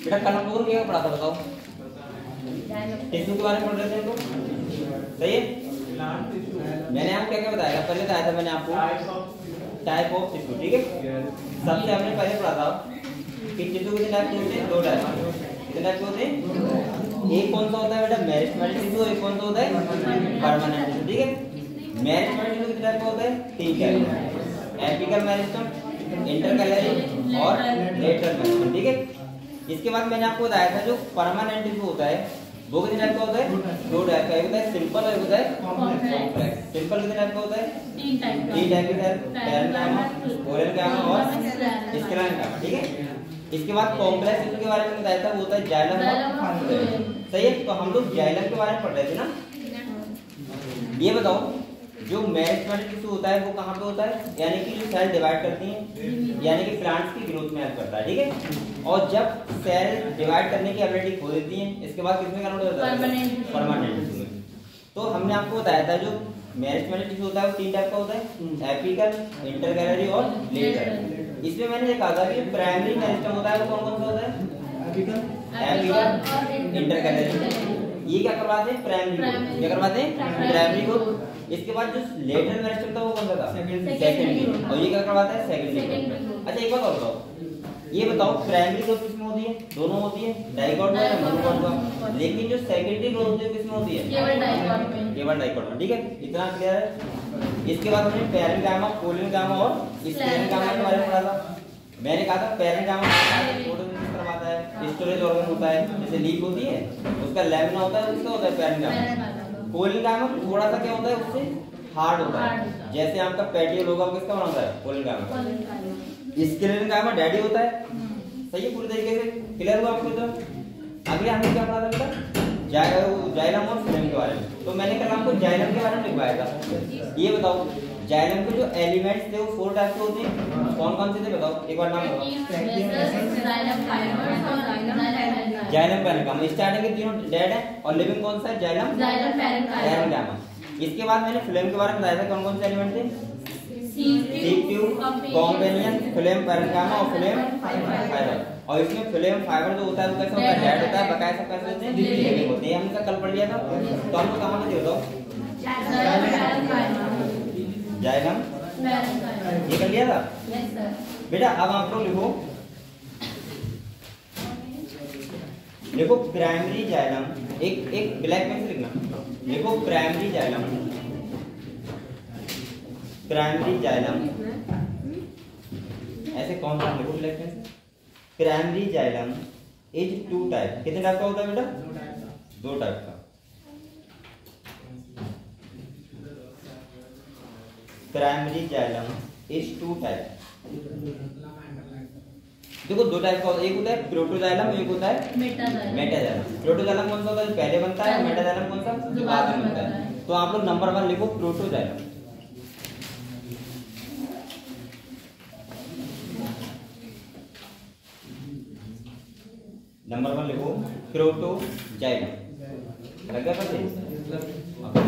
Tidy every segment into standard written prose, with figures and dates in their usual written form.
बेटा कल हम लोगों ने क्या पढ़ा था बताओ? टिश्यू के बारे में पढ़ रहे थे तो सही है। मैंने आपको क्या क्या बताया था? पहले बताया था मैंने आपको टाइप ऑफ टिश्यू, ठीक है। सबसे आपने पहले पढ़ा था कि टिश्यू कितने टाइप के होते हैं? 2 टाइप। कितने टाइप के होते हैं? एक कौन सा होता है बेटा? Meristematic tissue. एक कौन सा होता है? परमानेंट टिश्यू, ठीक है। मेरिस्टेमेटिक टिश्यू कितने टाइप का होता है? 3 टाइप। एपिकल मेरिस्टेम, इंटरकैलरी और लेटरल मेरिस्टेम, ठीक है। इसके बाद मैंने आपको बताया था जो परमानेंट टिश्यू होता है वो कितने टाइप का होता है? 2 टाइप का। एक होता है सिंपल और एक होता है कॉम्प्लेक्स। सिंपल कितने टाइप का होता है? 3 टाइप के, पैरेन्काइमा, कोलेनकाइमा और स्क्लेरेन्काइमा, ठीक है। इसके बाद कॉम्प्लेक्स टिश्यू के बारे में बताया था, वो होता है जाइलम और फ्लोएम, सही है। तो हम लोग जाइलम के बारे में पढ़ रहे थे ना। ये बताओ जो मेरिस्टेमेटिक टिश्यू होता है वो कहाँ पे होता है? यानी कि जो सेल डिवाइड करती हैं, यानी कि प्लांट्स की ग्रोथ में हेल्प करता है, ठीक है। और जब सेल डिवाइड करने की एबिलिटी खो देती हैं, इसके बाद किसमें कन्वर्ट होता है? परमानेंट टिश्यू में। तो हमने आपको बताया था जो मेरिस्टेमेटिक टिश्यू होता है वो 3 टाइप का होता है, एपिकल, इंटरकैलरी और लेटरल। इसमें मैंने ये कहा था कि प्राइमरी मेरिस्टेम होता है वो कौन कौन सा होता है? Apical, intercalary. ये क्या करवाते हैं? प्राइमरी को। क्या करवाते हैं? प्राइमरी को। इसके बाद जो लेटरल मेरिस्टेम था वो कौन सा था? सेकेंडरी। और ये क्या करवाता है? सेकेंडरी। अच्छा एक बात और बताओ, ये बताओ प्राइमरी ग्रोथ किसमें होती है? दोनों होती है, डाइकोट में या मोनोकोट में। लेकिन जो सेकेंडरी ग्रोथ होती है किसमें होती है? केवल डाइकोट में, ठीक है। इतना क्लियर है। इसके बाद हमने पैरेन्काइमा, कोलेनकाइमा और स्क्लेरेन्काइमा के बारे में पढ़ा था। मैंने कहा था पैरेन्काइमा फोटोसिंथेसिस करवाता है, स्टोरेज ऑर्गन होता है, जैसे लीफ होती है उसका लैमिना होता है, उसका होता है पैरेन्काइमा। कोलेनकाइमा थोड़ा सा क्या होता है? उससे हार्ड होता है, जैसे आपका पेटियोल होगा किसका बना होता है? कोलेनकाइमा। स्क्लेरेन्काइमा डैडी होता है, सही है। पूरी तरीके से क्लियर हुआ आपको? तो अगले हमने क्या पढ़ा था बेटा? जाइलम और फ्लोएम के बारे में। तो मैंने कल आपको जाइलम के बारे में लिखवाया था। ये बताओ जाइलम के जो एलिमेंट्स थे वो 4 टाइप के होते हैं, कौन कौन से थे बताओ? एक बार नाम बताओ। जाइलम पैरेन्काइमा, स्टार्टिंग के तीनों डेड है और लिविंग कौन सा है? Xylem parenchyma. इसके बाद मैंने फ्लोएम के बारे में बताया था, कौन कौन से एलिमेंट थे? सीप ट्यूब, कॉम्पेनियन, फ्लोएम पैरेन्काइमा और फ्लोएम फाइबर। और इसमें फ्लोएम फाइबर जो होता है वो कैसा होता है? डेड होता है, बकाया सब कैसे होते हैं? लिविंग होते हैं। हमने कल पढ़ लिया था। तो हम लोग कहां पे थे बताओ? जाइलम, ये कर लिया था बेटा। अब आप लोग लिखो प्राइमरी जाइलम। एक ब्लैक पेन से लिखना, लिखो प्राइमरी जाइलम। प्राइमरी जाइलम ऐसे कौन सा लिखो ब्लैक पेन से? Primary xylem is 2 type. कितने टाइप का होता है बेटा? 2 टाइप का। Primary xylem is 2 type. देखो 2 टाइप का, एक होता है प्रोटोजाइलम, एक होता है मेटाजाइलम। प्रोटोजाइलम कौन सा होता है? पहले बनता है। मेटाजाइलम कौन सा? जो बाद में बनता है। तो आप लोग नंबर 1 लिखो प्रोटोजाइलम। नंबर 1 लिखो प्रोटोजाइलम। लग गया पता?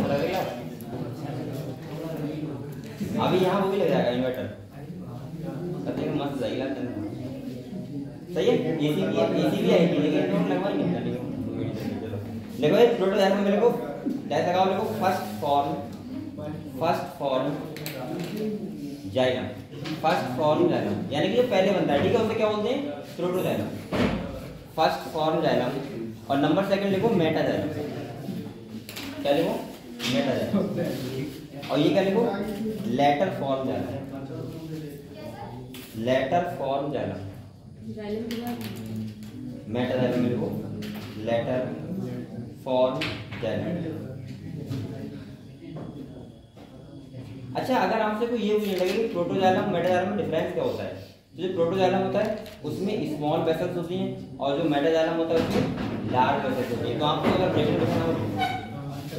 लग गया। अभी यहाँ वो भी लग जाएगा इन्वर्टर, मस्त जाएगा, सही है। एसी भी आएगी लेकिन लगवाएंगे। देखो ये प्रोटोजाइलम में लिखो, कैसे लगाओ? लिखो first form xylem. First form xylem यानी कि जो पहले बनता है, ठीक है, उसे क्या बोलते हैं? प्रोटोजाइलम। First form xylem. और नंबर 2 लिखो मेटाजाइलम। क्या लिखो? मेटाजाइलम। और ये क्या लिखो? Later form xylem. Later form xylem. Metaxylem लिखो लेटर फॉर्म जाइलम। अच्छा अगर आपसे कोई ये पूछने लगे कि प्रोटोजाइलम मेटाजाइलम में डिफरेंस क्या होता है? जो प्रोटोजाइलम होता है उसमें स्मॉल वेसल्स होती हैं और जो मेटाजाइलम होता है उसमें लार्ज वेसल्स होती हैं। तो आपको अगर ब्रैकेट लिखना हो,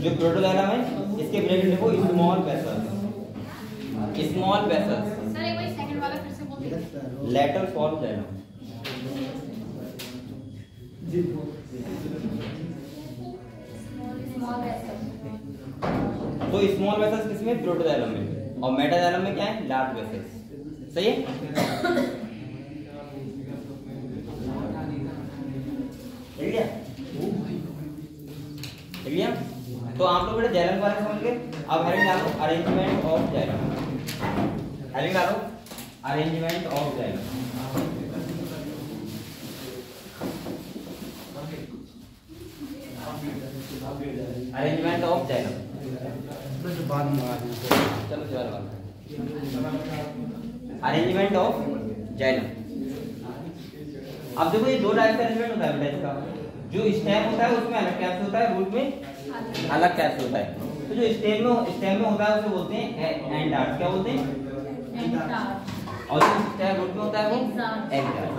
जो प्रोटोजाइलम है इसके ब्रैकेट लिखो small vessels. Small vessels. Sir एक बार सेकंड वाला फिर से बोलिए। Later form xylem. तो स्मॉल वेसल्स किसमें? प्रोटोजाइलम में। और मेटाजाइलम में क्या है? Large vessels. सही है। लिया तो आप लोग बेटा जाइलम के बारे में समझ गए। अब हेडिंग डालो अरेंजमेंट ऑफ जाइलम, हेडिंग डालो arrangement of xylem. Arrangement of xylem चलो अरेंजमेंट ऑफ जाइलम। अब देखो ये दो टाइप का अरेंजमेंट होता है बेटा इसका। जो स्टेम होता है उसमें अलग कैप्स होता है, रूट में अलग कैप्स होता है। तो जो स्टेम में होता है उसे बोलते हैं एंड आर्ट। क्या बोलते हैं? And art. और जो स्टेम रूट में होता है वो एंड आर्ट।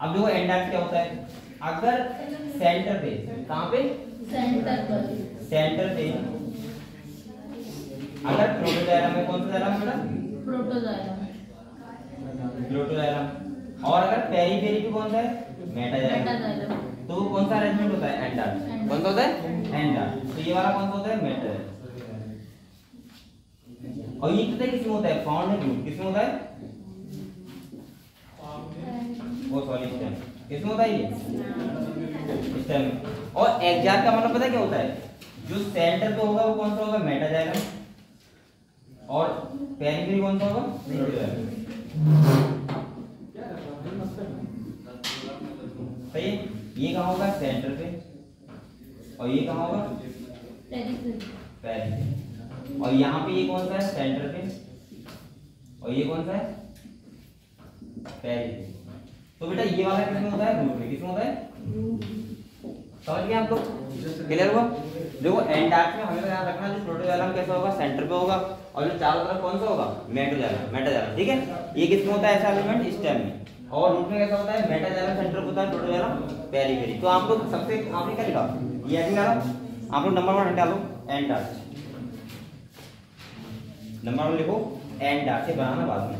अब देखो एंड आर्ट क्या होता है? अगर सेंटर पे, कहां पे? सेंटर पे अगर प्रोटोजाइलम में, कौन सा जाइलम बेटा? प्रोटोजाइलम। और अगर पेरीफेरी पे कौन सा है? मेटाजाइलम। तो वो कौन सा अरेंजमेंट होता है? And art. कौन सा होता है? And art. तो ये वाला कौन सा होता है? मेटाजाइलम। और ये पता है किसमें होता है? Found in root. किसमें होता है? वो सॉरी स्टेम। किसमें होता है ये? स्टेम। और एग्जाक्ट का मतलब पता है क्या होता है? जो सेंटर पे होगा वो कौन सा होगा? मेटाजाइलम। और पेरीफेरी कौन सा होगा? प्रोटोजाइलम। सही है। ये कहाँ होगा? सेंटर पे। और ये कहाँ होगा? पेरीफेरी। और यहाँ पे ये कौन सा है? सेंटर पे। और ये कौन सा है? पेरीफेरी। तो बेटा ये वाला किसमें होता है? रूट में। किसमें होता है? समझ गए आप लोग? क्लियर हुआ? देखो एंड आर्ट में हमें ध्यान रखना जो प्रोटोजाइलम कैसा होगा? सेंटर पे होगा। और जो चारों तरफ कौन सा होगा? मेटाजाइलम। ठीक है। ये किसमें होता है ऐसा एलिमेंट? स्टेम में। और रूट में कैसा होता है? मेटाजाइलम सेंटर होता है, प्रोटोजाइलम पेरीफेरी। तो आप लोग सबसे आपने क्या लिखा? ये हेडिंग डालो। आप लोग नंबर 1 डालो एंड आर्ट। नंबर 1 लिखो एंड आर्ट से बनाना बाद में।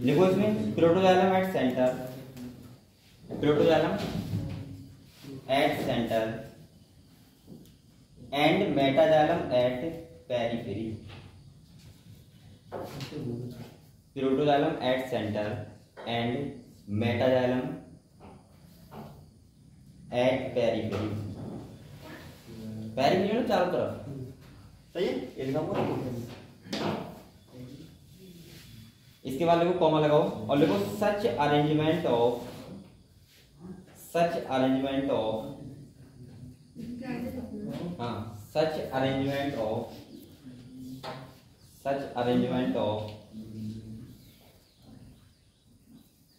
लिखो इसमें protoxylem at centre, protoxylem at centre and metaxylem at periphery. Protoxylem at centre and metaxylem at periphery. Periphery ना चारों तरफ। सही है। ये लिखा हुआ। इसके बाद लिखो कॉमा लगाओ और लिखो सच arrangement of such arrangement of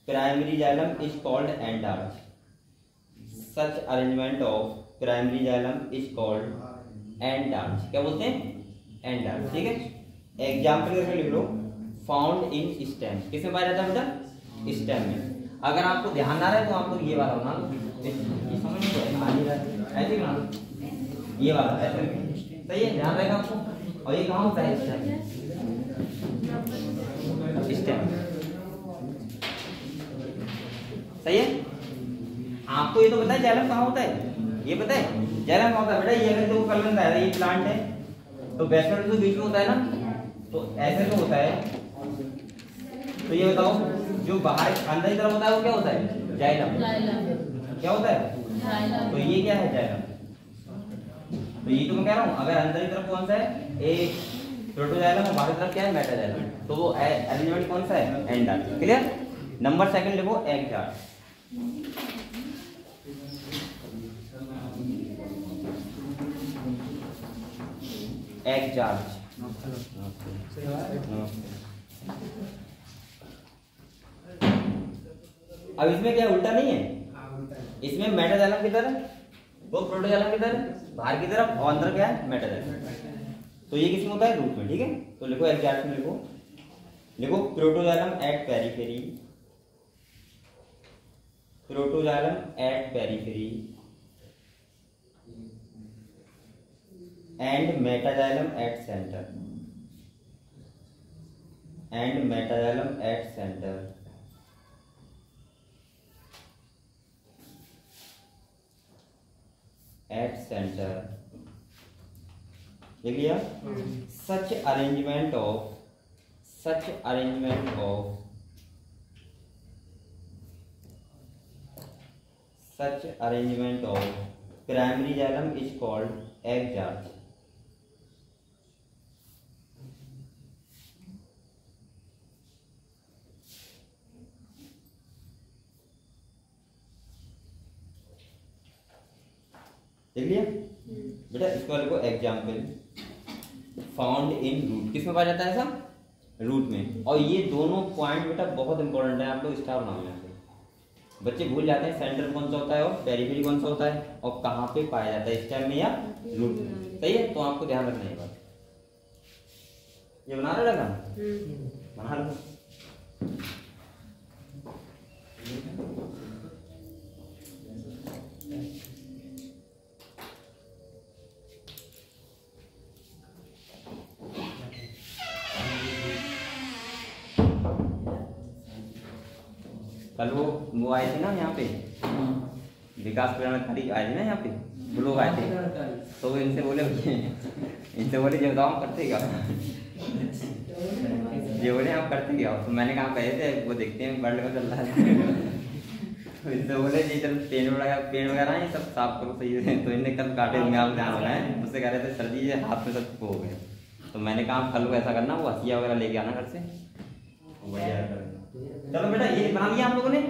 primary xylem is called end arch. Such arrangement of primary xylem is called end arch. क्या बोलते हैं? end arch. ठीक है। एग्जाम्पल करके लिख लो फाउंड इन स्टेम। किसमें पाया जाता है बेटा? स्टेम में। अगर आपको ध्यान ना रहे तो आप लोग ये वाला बना लो। ये समझ में आ नहीं रहा है, ऐसे बना लो। ये वाला ऐसे सही है। ध्यान रहेगा आपको। और ये कहाँ होता है? स्टेम। सही है। आपको ये तो पता है जाइलम कहाँ होता है? ये पता है जाइलम कहाँ होता है बेटा? ये अगर तो कलर है, ये प्लांट है तो बेसमेंट तो बीच में होता है ना, तो ऐसे तो होता है। तो ये बताओ जो बाहर अंदर की तरफ होता है वो क्या होता है? जाइलम। क्या होता है? जाइलम। तो ये क्या है? जाइलम। तो ये तो मैं कह रहा हूँ अगर अंदर की तरफ कौन सा है? एक प्रोटोजाइलम और बाहर की तरफ क्या है? मेटाजाइलम। तो वो एलिमेंट कौन सा है? And arch. क्लियर। नंबर 2 लिखो एग आर्च। Egg arch. अब इसमें क्या उल्टा नहीं है? इसमें मेटाजाइलम की तरफ, वो प्रोटोजाइलम की तरफ, बाहर की तरफ, और अंदर क्या है? मेटाजाइलम। तो ये किसमें होता है? रूट में। ठीक है। तो लिखो एग्जैक्ट में लिखो protoxylem at periphery, protoxylem at periphery and metaxylem at centre, and metaxylem at centre देख लिया। Such arrangement of primary xylem is called exarch. देख लिया बेटा। इसको लिखो एग्जाम्पल फाउंड इन रूट। किसमें पाया जाता है ऐसा? रूट में। और ये दोनों पॉइंट बेटा बहुत इंपॉर्टेंट है, आप लोग स्टार बनाओ यहाँ पे। बच्चे भूल जाते हैं सेंटर कौन सा होता है और पेरिफेरी कौन सा होता है और कहाँ पे पाया जाता है, स्टेम में या रूट में। सही है, तो आपको ध्यान रखना है बात। ये बना रहे ना, बना लो। कल वो आए थे ना यहाँ पे, विकास पिरामिड आए थे ना यहाँ पे, वो लोग आए थे। तो इनसे बोले ये बताओ करते क्या, ये बोले आप करते क्या। तो मैंने कहा कहे थे वो देखते हैं वर्ल्ड का चल रहा है। तो इनसे बोले जी चल पेड़ वगैरह ये सब साफ करो सही है। तो इनने कल काटे होंगे, आप ध्यान रखना है। मुझसे कह रहे थे सर जी ये हाथ में सब हो गए। तो मैंने कहा कल को ऐसा करना, वो हसिया वगैरह लेके आना घर से, बढ़िया करेंगे। चलो बेटा ये बना लिया आप लोगों ने।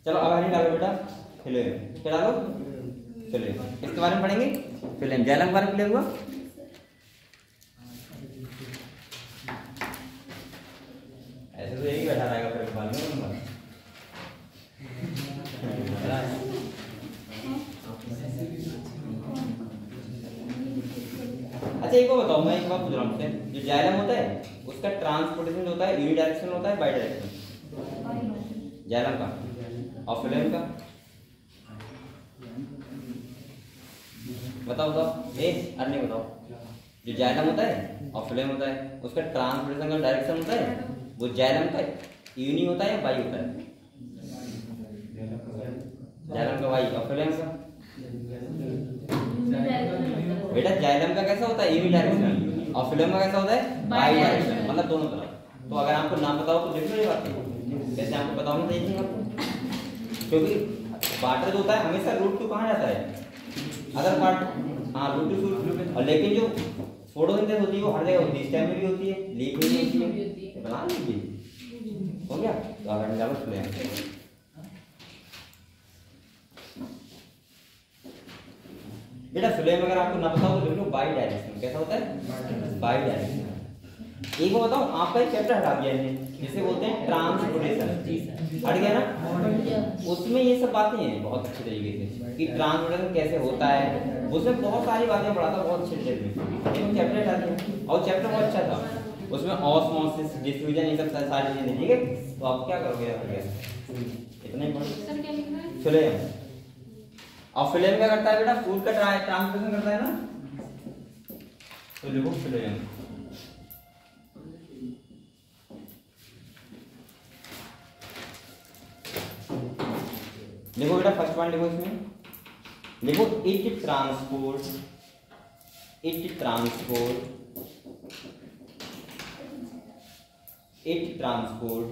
चलो अब आगे डालो बेटा फिल्म, क्या डालो फिल्म। इसके बारे में पढ़ेंगे फिल्म, जाइलम के बारे में क्लियर हुआ। ऐसे तो यही बैठा रहेगा फिर बारे में। अच्छा एक बात बताओ, मैं एक बात पूछ रहा हूँ, जो जाइलम होता है उसका ट्रांसपोर्टेशन होता है यूनिडायरेक्शनल होता है बाई डायरेक्शनल, जाइलम का और फिल्म का? बताओ अन्य बताओ। जो जाइलम होता है और फिल्म होता है उसका ट्रांसपोर्टेशन का डायरेक्शन होता है, वो जाइलम का यूनि होता है या बाई होता है? जाइलम का बाई और फिल्म का? बेटा जाइलम का कैसा होता है यूनिडायरेक्शनल और फिल्म का कैसा होता है बाई डायरेक्शनल, मतलब दोनों तरफ। तो अगर आपको नाम बताओ तो लिख लो ये बात, कैसे आपको बताओ नहीं चाहिए आपको, क्योंकि वाटर जो होता है हमेशा रूट टू कहाँ जाता है, अदर पार्ट। हाँ रूट टू, और लेकिन जो फोटोसिंथेसिस होती है वो हर जगह होती है, स्टेम में भी होती है, लीफ में भी होती है। बना लीजिए, हो गया। तो अगर निकालो फिल्म, बेटा फिल्म अगर आपको ना बताओ तो लिख लो बाई डायरेक्शनल। कैसा होता है? By directional. एक बार बताओ, आपका एक चैप्टर हटा दिया है जिसे बोलते हैं ट्रांसपोर्टेशन, हट गया ना। उसमें ये सब बातें हैं बहुत अच्छे तरीके से कि ट्रांसपोर्टेशन कैसे होता है, उसमें बहुत सारी बातें पढ़ा था बहुत अच्छे तरीके से। चैप्टर हटा दिया और चैप्टर बहुत अच्छा था, उसमें ऑस्मोसिस डिफ्यूजन ये सब सारी चीजें, ठीक है। तो आप क्या करोगे इतना ही फिल्म। और फिल्म क्या करता है बेटा? फूड का ट्रांसपोर्टेशन करता है ना, तो लिखो फिल्म। लिखो बेटा फर्स्ट पॉइंट लिखो, इसमें लिखो it transport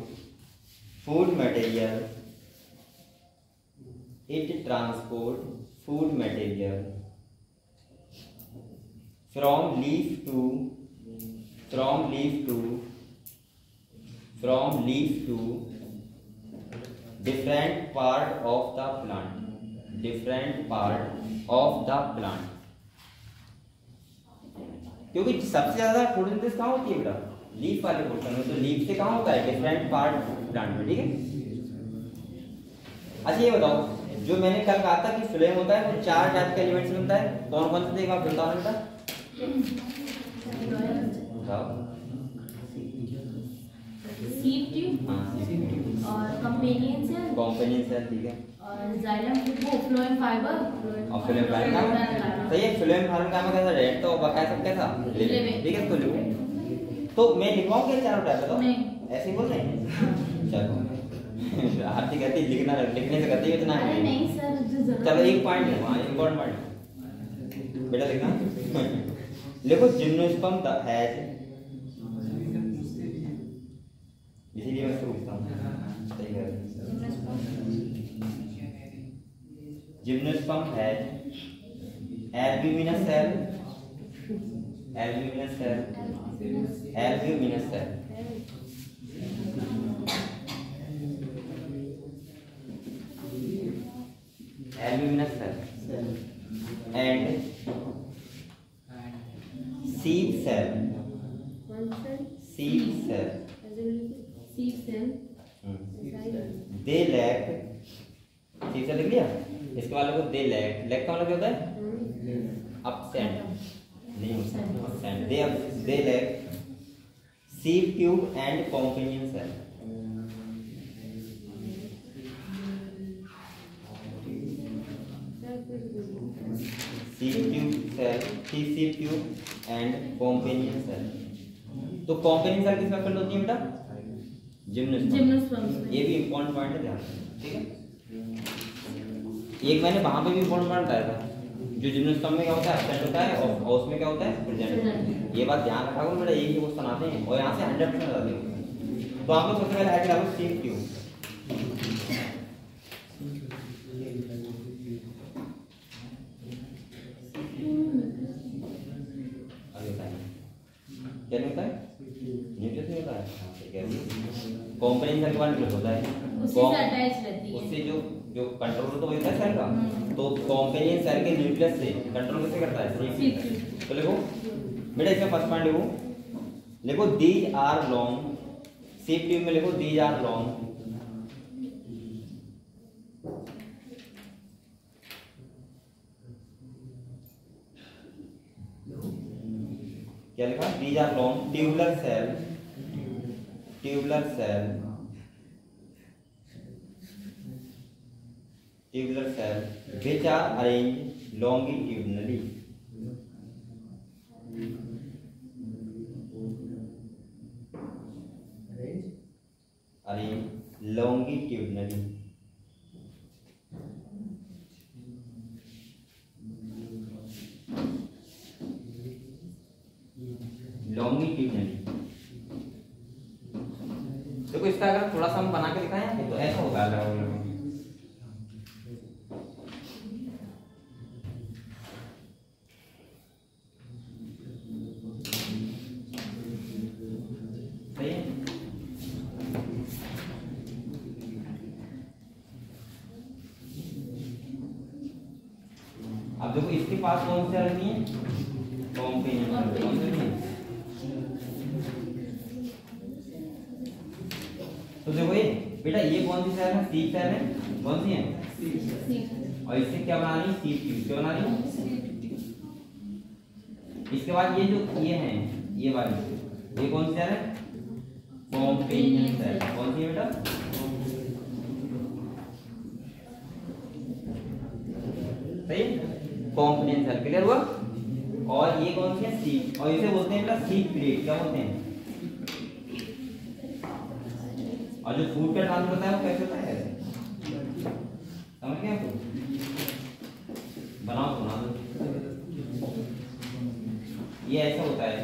food material, it transport food material from leaf to different part of the plant, क्योंकि सबसे ज्यादा फोटोसिंथेसिस कहाँ होती है बेटा? लीफ वाले पोर्शन में। तो लीफ से कहाँ होता है? डिफरेंट पार्ट प्लांट में, ठीक है। अच्छा ये बताओ, जो मैंने कल कहा था कि फ्लेम होता है वो 4 टाइप के एलिमेंट्स में होता है, कौन कौन से थे? आप बताओ बेटा। सीड ट्यूब और कंपेनियन सेल, ठीक है। और जाइलम वो फ्लोएम फाइबर और फ्लोएम फाइबर का सही है। फ्लोएम फाइबर का कैसा रेड तो बकाया सब कैसा लिविंग, ठीक है। तो लिखो, तो मैं लिखवाऊं क्या चारों टाइप? बताओ ऐसे ही बोल रहे हैं। चलो आरती कहती लिखना लिखने से कहती है इतना अरे है। नहीं सर, जो जरूरत चलो एक पॉइंट है वहाँ इम्पोर्टेंट पॉइंट बेटा लिखना। देखो जिम्नोस्पर्म हैज, इसीलिए मैं इसको पूछता हूँ सही है। Gymnosperm has albuminous cell, albuminous cell, albuminous cell, albuminous cell and seed cell, seed cell, seed cell, they lack, seed cell लिख लिया। इसके वाले को they lack, lack का मतलब क्या होता है? absent, नहीं absent, they lack seed tube and companion cell। seed tube cell, seed tube and companion cell। तो companion cell किसमें फिल होती है बेटा? जिम्नोस्पर्म। ये भी इम्पोर्टेंट पॉइंट है, ध्यान रखना, ठीक है। एक मैंने वहां पे भी इम्पोर्टेंट पॉइंट बताया था, जो जिम्नोस्पर्म में क्या होता है एब्सेंट होता है और उसमें क्या होता है प्रेजेंट। ये बात ध्यान रखा करो बेटा, एक ही क्वेश्चन आते हैं और यहाँ से 100% आते हैं। तो आप लोग सबसे पहले ऐड करो सीड ट्यूब। क्या नहीं होता है? न्यूक्लियस नहीं होता है। कंपोनेंट सेल के बारे में होता है, उससे अटैच रहती है, उससे जो कंट्रोल तो वही होता है सेल का। तो कंपोनेंट सेल के न्यूक्लियस से कंट्रोल कैसे करता है? तो लिखो बेटा, इसमें फर्स्ट पॉइंट लिखो these are long, sieve tube में लिखो दीज आर लॉन्ग, क्या लिखा? These are long tubular cell, tubular cell, tubular cell which are arranged longitudinally, arranged longitudinally, longitudinally। देखो इसका अगर थोड़ा सा हम बना के दिखाएं तो ऐसा होगा अलग। सही है। अब देखो इसके पास कौन सी रखनी है? तो देखो ये बेटा, ये कौन सी सेल है? सीड सेल है। कौन सी है? और इससे क्या बना रही? Seed tube. क्या बना रही? इसके बाद ये जो ये है, ये वाली, ये कौन सी सेल है? Companion cell. कौन सी है बेटा? सही, कॉम्पेनियन सेल। क्लियर हुआ? और ये कौन सी है? सीड। और इसे बोलते हैं बेटा सीड प्लेट। क्या बोलते हैं? और जो फूड का ट्रांसफर होता है वो कैसे होता है? समझ गए आपको? बनाओ तो बना दो। ये ऐसा होता है,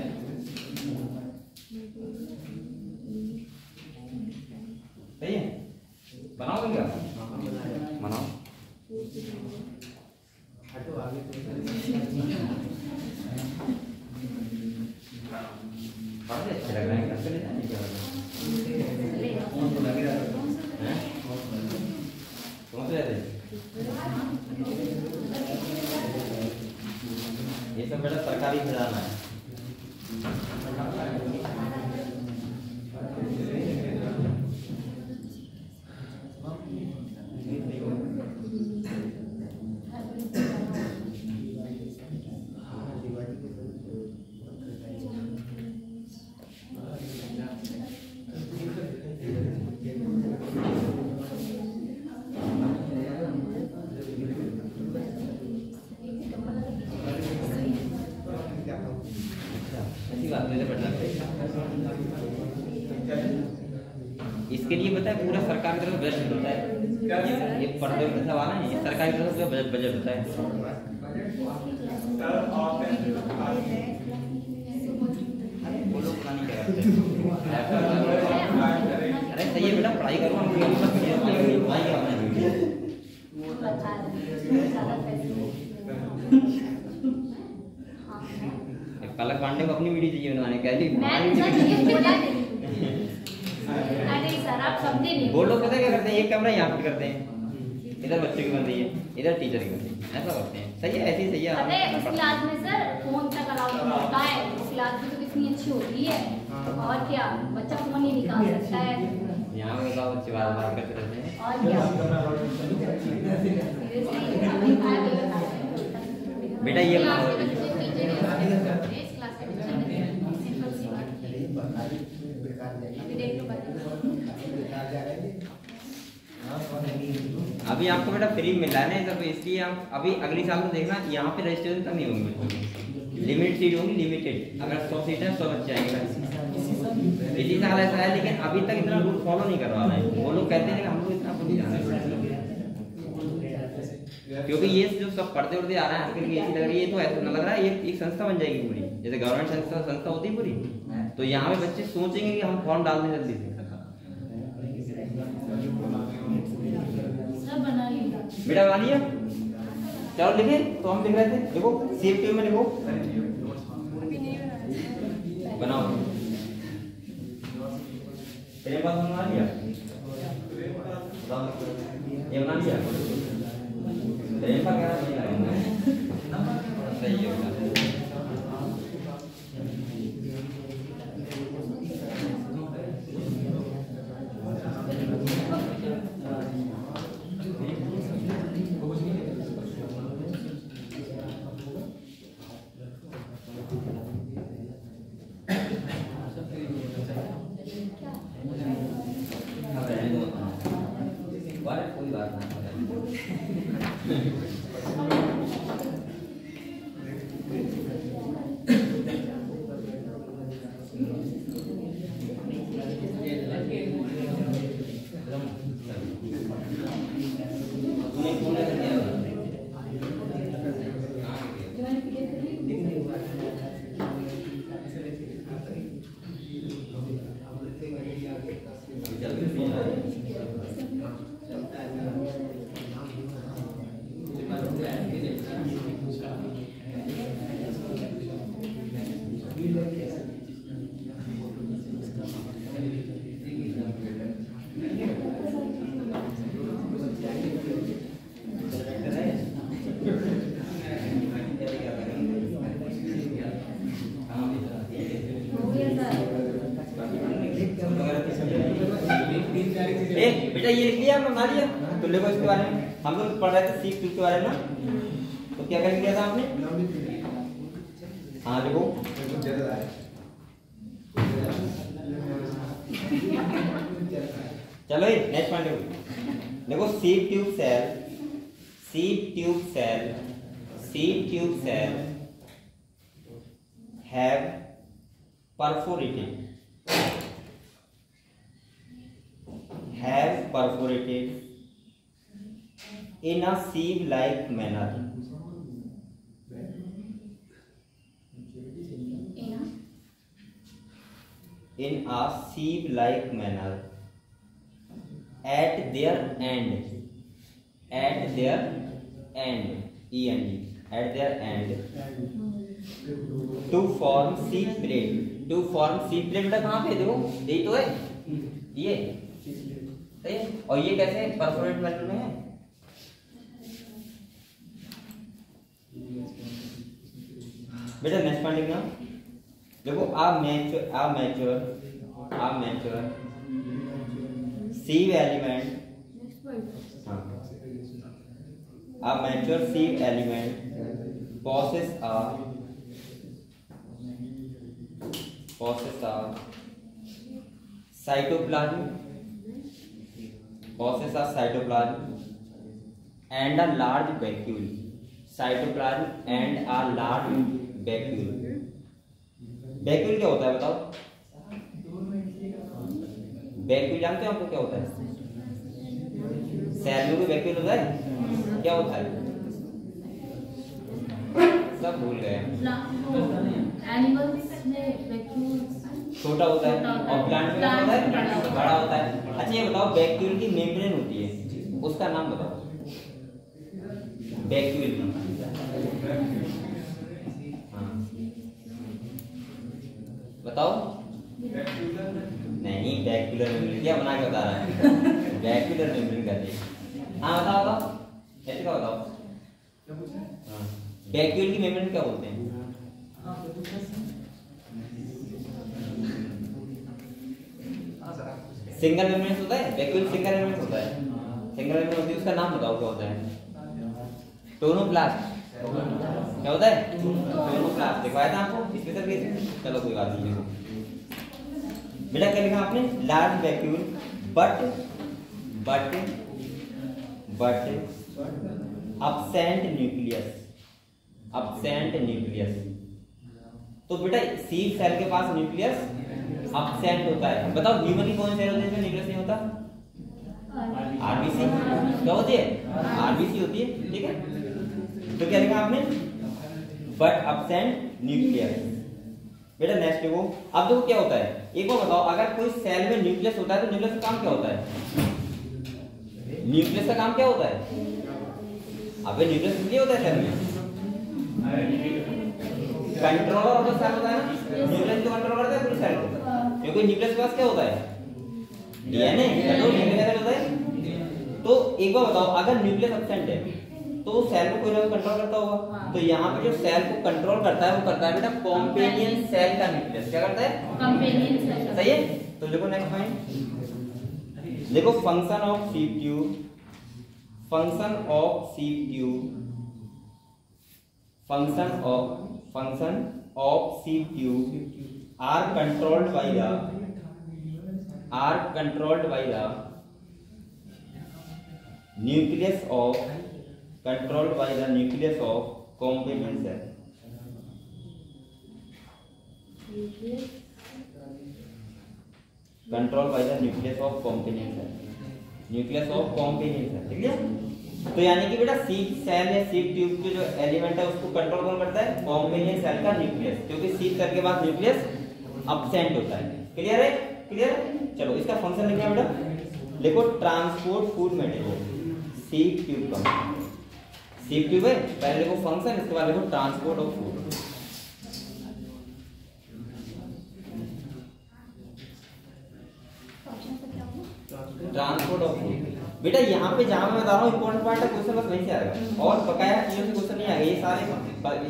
सही है। बनाओगे क्या? बनाओ। काफी अच्छा लग रहा है, घर पे ले जाने क्या लग रहा है? कौन से रहते? ये सब बेटा सरकारी खजाना है। इसके लिए पता है है पूरा सरकार की तरफ से बजट होता है। ये पर्दे में सवाल है, ये सरकार की तरफ से बजट होता है। बोलो नहीं क्या करते। अरे सही है बेटा, पढ़ाई करो, हम पढ़ाई करना है। पलक पांडे को अपनी वीडियो चाहिए बनाने के लिए। अरे सर आप समझे नहीं। बोलो पता क्या करते हैं, एक कैमरा यहाँ फिट करते हैं, इधर बच्चे की बन रही है, इधर टीचर की बन रही है, ऐसा करते हैं। सही है, ऐसे ही सही है। अरे उस क्लास में सर फोन तक अलाउड होता है, उस क्लास में तो कितनी अच्छी होती है। और क्या, बच्चा फोन ही निकाल सकता है। यहाँ पे बताओ बच्चे बार बार करते रहते हैं। और क्या बेटा ये बताओ, अभी आपको बेटा फ्री मिला है ना, तो इसलिए हम अभी अगली साल को देखना, यहाँ पे रजिस्ट्रेशन तक नहीं होंगे बच्चों की, लिमिट सीट होगी, लिमिटेड। अगर 100 सीट है 100 बच्चे आएंगे इसी साल ऐसा है। लेकिन अभी तक इतना रूल फॉलो नहीं करवा रहे हैं वो लोग, कहते हैं कि हम लोग इतना कुछ नहीं जाना है, क्योंकि ये जो सब पर्दे उड़ते आ रहे हैं आजकल की ऐसी लग रही है, तो ऐसा न लग रहा है ये एक संस्था बन जाएगी पूरी, जैसे गवर्नमेंट संस्था होती है पूरी। तो यहाँ पे बच्चे सोचेंगे कि हम फॉर्म डाल दें जल्दी से। बेटा बना लिया, चलो लिखे। तो हम लिख रहे थे, देखो सेफ्टी में लिखो, बनाओ। तेरे पास बना लिया, ये बना लिया, तेरे पास क्या सही है। कोई बात नहीं। बेटा ये लिख लिया, बना लिया। तो देखो इसके बारे में हम लोग पढ़ रहे थे, सीख के बारे में। तो क्या कर लिया था आपने? हाँ देखो, चलो नेक्स्ट पॉइंट देखो, sieve tube cell have perforated in a sieve-like manner. In a sieve-like manner at their end, to form seed plate. बेटा कहाँ पे देखो, यही तो है, ये सही है। और ये कैसे परफोरेट मैनर में है? बेटा नेक्स्ट पॉइंट लिखना, देखो a mature sieve element, a mature seed element possess a cytoplasm and a large vacuole. Vacuole क्या होता है बताओ? वैक्यूल जानते हो आपको क्या होता है? सेल में कोई वैक्यूल होता है? क्या होता है? सब भूल गए। एनिमल्स में वैक्यूल छोटा होता है और प्लांट में क्या होता है? बड़ा होता है। अच्छा ये बताओ, वैक्यूल की मेम्ब्रेन होती है, उसका नाम बताओ। वैक्यूल की, हाँ बताओ। नहीं, वैक्यूलर मेम्ब्रेन क्या बना के बता रहा है? वैक्यूलर मेम्ब्रेन कहते हैं। हाँ बताओ बताओ, ऐसे क्या बताओ। हाँ, वैक्यूल की मेम्ब्रेन क्या बोलते हैं? सिंगल मेम्ब्रेन होता है वैक्यूल, सिंगल मेम्ब्रेन होता है। सिंगल मेम्ब्रेन होती है, उसका नाम बताओ क्या होता है? टोनोप्लास्ट। क्या होता है? टोनोप्लास्ट। दिखवाया था आपको स्पेशल केस। चलो कोई बात नहीं। बेटा क्या लिखा आपने? Large vacuole but absent nucleus. absent nucleus. तो बेटा सीड सेल के पास न्यूक्लियस absent होता है। बताओ ह्यूमन की कौन सी सेल होती है जिसमें न्यूक्लियस नहीं होता? आरबीसी। क्या होती है? आरबीसी होती है। ठीक है, तो क्या लिखा आपने? But absent nucleus. बेटा नेक्स्ट देखो, अब देखो क्या होता है, एक बार बताओ, अगर कोई सेल में न्यूक्लियस होता है तो न्यूक्लियस का काम क्या होता है? न्यूक्लियस का काम क्या होता है? अबे न्यूक्लियस इसलिए होता है सेल में, कंट्रोलर ऑफ द सेल होता है ना। न्यूक्लियस तो कंट्रोल करता है पूरी सेल को, क्योंकि न्यूक्लियस के पास क्या होता है? डीएनए। तो न्यूक्लियस होता है। तो एक बार बताओ, अगर न्यूक्लियस एब्सेंट है तो सेल को कोई ना कोई कंट्रोल करता होगा। तो यहाँ पे जो सेल को कंट्रोल करता है वो करता है बेटा कॉम्पेनियन सेल का न्यूक्लियस। क्या करता है? Companion cell. सही है, तो देखो नेक्स्ट पॉइंट देखो, function of sieve tube, function of sieve tube, function of sieve tube are controlled by the nucleus of controlled by the nucleus of companion cell. Controlled by the nucleus of companion cell. Nucleus of companion cell, ठीक है? तो यानी कि बेटा seed cell या seed tube के जो element है उसको कंट्रोल कौन करता है? कॉम्पेनियन सेल का न्यूक्लियस, क्योंकि सीड सेल के बाद न्यूक्लियस एब्सेंट होता है। क्लियर है? क्लियर है? चलो इसका फंक्शन लिखना बेटा, देखो transport food material seed tube का। सीड ट्यूब है, पहले देखो फंक्शन, इसके बाद देखो transport of food. Transport of food बेटा यहाँ पे जहां मैं बता रहा हूँ इंपॉर्टेंट पार्ट है, क्वेश्चन बस वहीं से आएगा, और बकाया चीजों से क्वेश्चन नहीं आएगा। ये सारे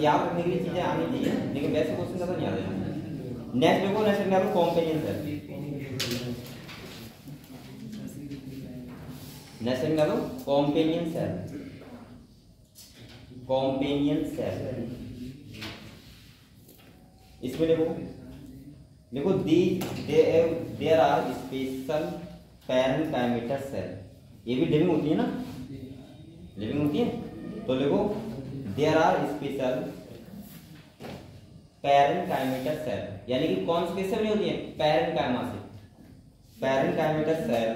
याद रखने के लिए चीजें आनी चाहिए, लेकिन वैसे क्वेश्चन ज्यादा नहीं आएगा। नेक्स्ट देखो, नेक्स्ट निकालो कॉम्पेनियन सेल। नेक्स्ट निकालो कॉम्पेनियन सेल। कॉम्पेनियन सेल इसमें देखो there are special parenchymatous cell. ये भी लिविंग होती है ना, लिविंग होती है। तो देखो there are special parenchymatous cell, यानी कि कौन से से बनी होती है? पैरेन्काइमा से। Parenchymatous cell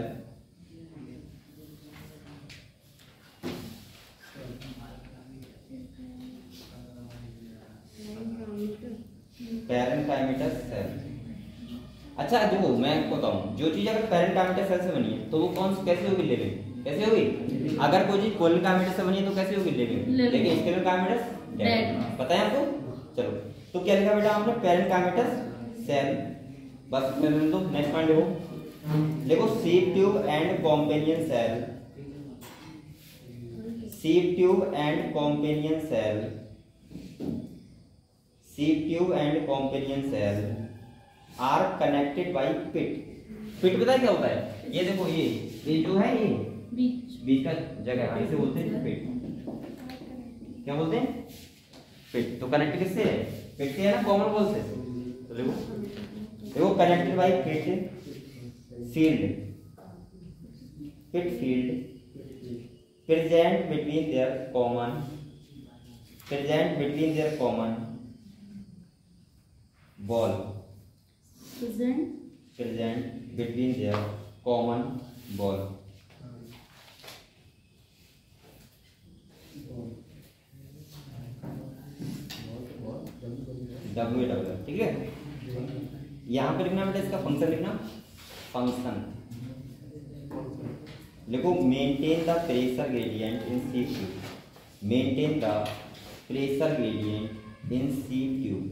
parenchymatous cell. अच्छा देखो मैं बताऊं, जो चीज अगर पैरेन्काइमेटस सेल से बनी है तो वो कौन कैसे होगी? लिविंग। कैसे होगी? अगर कोई चीज कोलिकाइमेटस से बनी है तो कैसे होगी? लिविंग। लेकिन स्टेरोकाइमेटस डेड। पता है आपको? चलो तो क्या लिखा बेटा आपने? Parenchymatous cell. बस इतना लिख दो। नेक्स्ट पॉइंट देखो sieve tube and companion cell. Sieve tube and companion cell. Sieve tube and companion cell are connected by pit. Pit पता है क्या होता है? ये देखो ये जो है ये बीच का जगह है, इसे बोलते हैं पिट। क्या बोलते हैं? पिट। तो कनेक्ट किससे है? पिट से है ना, कॉमन बॉल से। तो देखो connected by pit field. Pit field present between their common ball present between their common ball। WA, ठीक है। यहाँ पे लिखना बेटा, इसका फंक्शन लिखना, फंक्शन लिखो, maintain the pressure gradient in sieve tube, maintain the pressure gradient in sieve tube,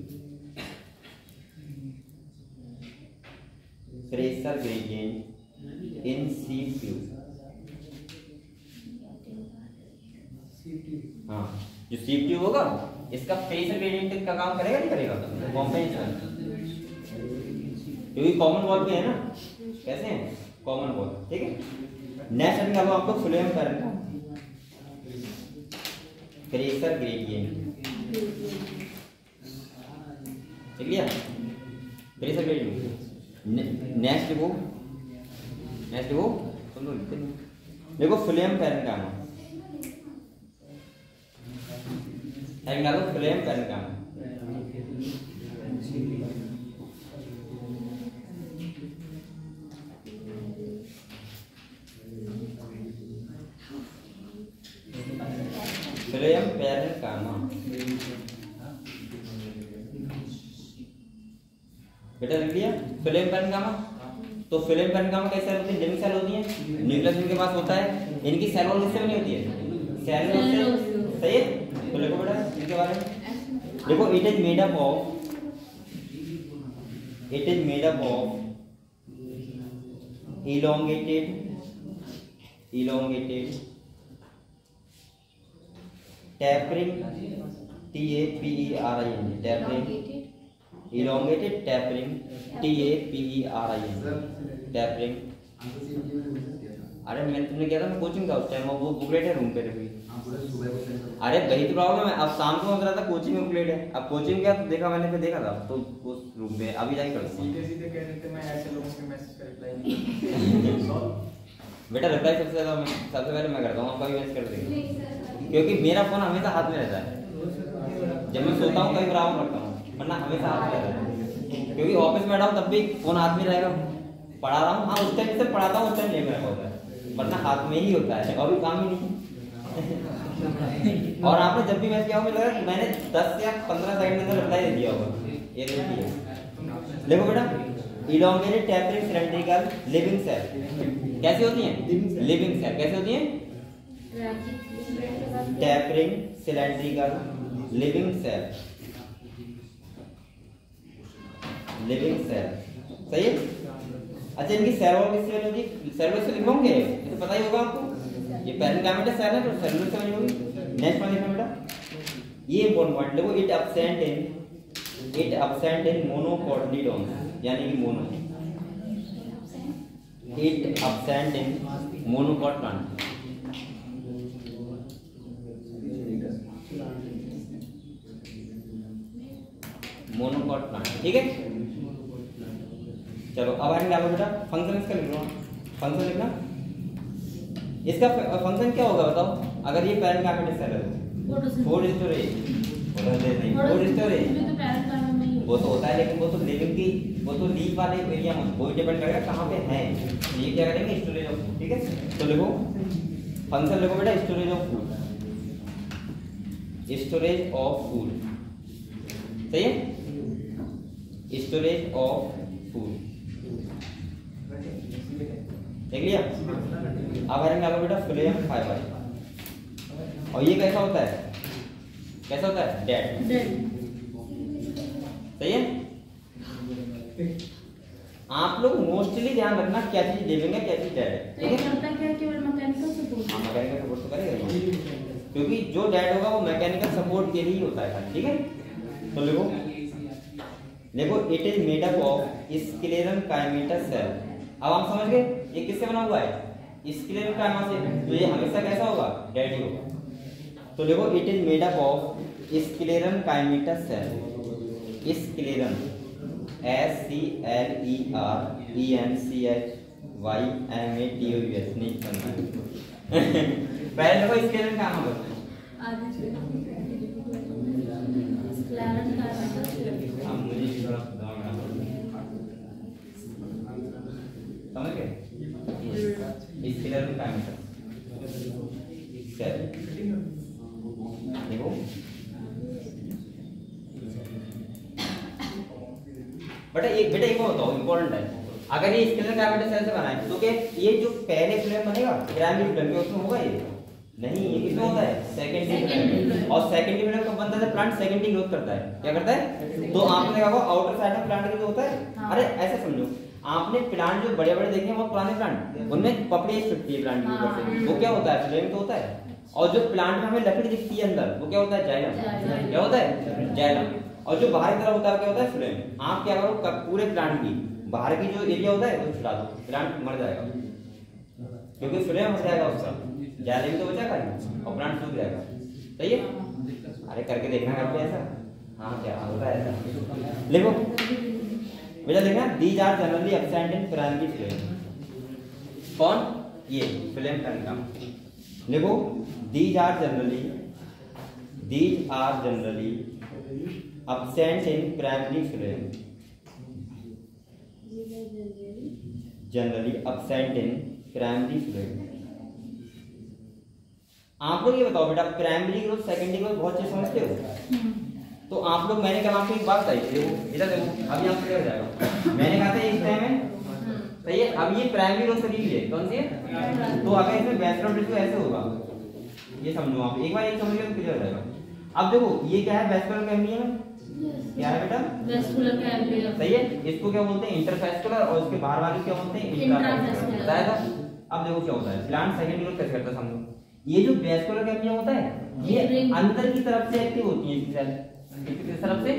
pressure gradient in sieve tube. हाँ, जो सी ट्यूब होगा इसका प्रेशर ग्रेडियंट का काम करेगा नहीं करेगा, कॉम्पेंसेशन, क्योंकि कॉमन वॉल पे है ना, कैसे हैं कॉमन वॉल, ठीक है। नेक्स्ट निकालो आपको फ्लोएम करंट का प्रेशर ग्रेडियंट, ठीक है, प्रेशर ग्रेडियंट। नेक्स्ट वो सुन लो, देखो फ्लोएम करंट का नाम निकालो, फ्लोएम करंट का नाम फ्लोएम पैरेंट कामा। बेटा लिख लिया फ्लोएम पैरेंट कामा। तो फ्लोएम पैरेंट कामा कैसे होती है, लिविंग सेल होती है, न्यूक्लियस इनके पास होता है, इनकी सेल वॉल किससे बनी होती है, सेल वॉल से, सही है। तो देखो बेटा इनके बारे में देखो, it is made up of elongated tapering, TAPERING, tapering, elongated tapering, TAPERING, tapering। अरे मैंने तुमने किया था, मैं कोचिंग था उस टाइम, वो बुकलेट है रूम पे रखी। अरे वही तो प्रॉब्लम है, अब शाम को रहा था कोचिंग में बुकलेट है, अब कोचिंग गया तो देखा मैंने, फिर देखा था तो उस रूम पे अभी जाके करता हूं। सीधे कह रहे थे मैं ऐसे लोगों के मैसेज का रिप्लाई बेटा रिप्लाई सबसे पहले मैं करता हूँ, आपका भी मैसेज कर देंगे, क्योंकि मेरा फोन हमेशा हाथ में रहता है, जब मैं सोता हूँ कभी बराबर करता हूँ, वरना हमेशा हाथ में रहता है, क्योंकि ऑफिस में बैठा हूँ तब भी फोन हाथ में रहेगा, पढ़ा रहा हूँ, हाँ उस टाइम से पढ़ाता हूँ, उस टाइम लेके रखा होता है, वरना हाथ में ही होता है, और भी काम ही नहीं। और आपने जब भी मैसेज किया, मुझे लगा मैंने 10 या 15 सेकंड में रिप्लाई दे दिया होगा, ये देखिए। देखो बेटा, elongated tapering cylindrical living cell कैसे होती हैं, लिविंग सेल कैसे होती हैं, tapering cylindrical living cell, living cell, सही है। अच्छा, इनकी सेल वॉल किससे बनी होती है, सेलुलर से लिखोगे, ये तो पता ही होगा आपको, ये पैरेन्काइमा सेल है तो सेलुलर से बनी होगी। नेक्स्ट वन लिखना बेटा, ये इंपॉर्टेंट पॉइंट देखो, इट absent in monocotyledons, यानी कि mono, it absent in monocot plant, monocot plant, ठीक है। चलो अब आगे डालो बेटा, फंक्शन इसका लिख लो, फंक्शन लिखना, इसका फंक्शन क्या होगा बताओ, अगर ये पैरेन्काइमा सेल है, फूड स्टोरेज, वो तो होता है, लेकिन वो तो लिविंग की, वो तो लीफ वाले एरिया में, वो डिपेंड करेगा कहाँ पे है, ये क्या करेंगे, स्टोरेज ऑफ फूड, ठीक है। तो लिखो फंक्शन, लिखो बेटा storage of food, storage of food, सही है, स्टोरेज ऑफ फूड, देख लिया। अब आएंगे बेटा फ्लोएम फाइबर, और ये कैसा होता है, कैसा होता है, डेड, सही है। आप लोग मोस्टली ध्यान रखना क्या चीज लिविंग है क्या चीज डेड है, ठीक है। केवल मैकेनिकल सपोर्ट, हाँ मैकेनिकल सपोर्ट तो करेगा, क्योंकि जो डेड होगा वो मैकेनिकल सपोर्ट के लिए ही होता है, ठीक है। तो लिखो देखो, it is made up of scleral काइमेटा cell. अब हम समझ गए ये किससे बना हुआ है, स्क्लेरल काइमा से, तो ये हमेशा कैसा होगा, डेड ही होगा। तो देखो it is made up of scleral काइमेटा cell, scleral SCLERENCHYMATOUS, नहीं करना पहले देखो स्क्लेरल कहाँ होता है, समझ गए, स्क्लेरल काइमेटा सेल, देखो बेटा एक बताओ इंपॉर्टेंट है, अगर ये स्केलर कैपिटल सेल से बना है तो क्या ये जो पहले फ्लेम बनेगा प्राइमरी फ्लेम के उसमें होगा ये नहीं, ये किसमें होता है सेकेंडरी फ्लेम। और सेकेंडरी फ्लेम कब बनता है? प्लांट सेकेंडरी ग्रोथ करता है। क्या करता है? तो आपने देखा होगा आउटर साइड में प्लांट जो होता है, अरे ऐसे समझो आपने प्लांट जो बड़े बड़े देखे हैं बहुत पुराने प्लांट, उनमें पपड़ी छुटती है प्लांट के ऊपर से, वो क्या होता है फ्लेम तो होता है। और जो प्लांट में हमें लकड़ी दिखती है अंदर वो क्या होता है जाइलम। क्या होता है जाइलम। और जो बाहर की तरफ होता है क्या होता है फ्लेम। आप क्या करो पूरे प्लांट की बाहर की जो एरिया होता है वो छुड़ा दो, प्लांट मर जाएगा क्योंकि फ्लेम हो जाएगा उसका, जाइलम तो बचा कर और प्लांट सूख जाएगा। सही है? अरे करके देखना करके ऐसा। हाँ क्या होता है ऐसा। लिखो बेटा देखना these are generally absent in primary phloem. कौन? ये फ्लेम का नाम लिखो। These are generally absent in primary flame, generally absent in primary flame। आप लोग ये बताओ बेटा प्राइमरी ग्रोथ सेकेंडरी ग्रोथ बहुत चीज समझते हो तो आप लोग, मैंने कहा आपको एक बात बताई, देखो इधर देखो अभी आपको क्या हो जाएगा, मैंने कहा था इस टाइम में सही है। अब ये प्राइमरी ग्रोथ करी हुई है कौन सी है, तो अगर इसमें वैस्कुलर टिश्यू ऐसे होगा, ये समझो आप एक बार ये समझ लो क्लियर हो जाएगा। अब देखो ये क्या है वैस्कुलर कैम्बियम, क्या है बेटा वैस्कुलर कैम्बियम। सही है, इसको क्या बोलते हैं इंटरवैस्कुलर, और उसके बाहर वाले क्या बोलते हैं इंट्रावैस्कुलर। बताया था। अब देखो क्या होता है प्लांट सेकेंडरी ग्रोथ कैसे करता है समझो। ये जो वैस्कुलर कैम्बियम होता है ये अंदर की तरफ से एक्टिव होती है, किस तरफ से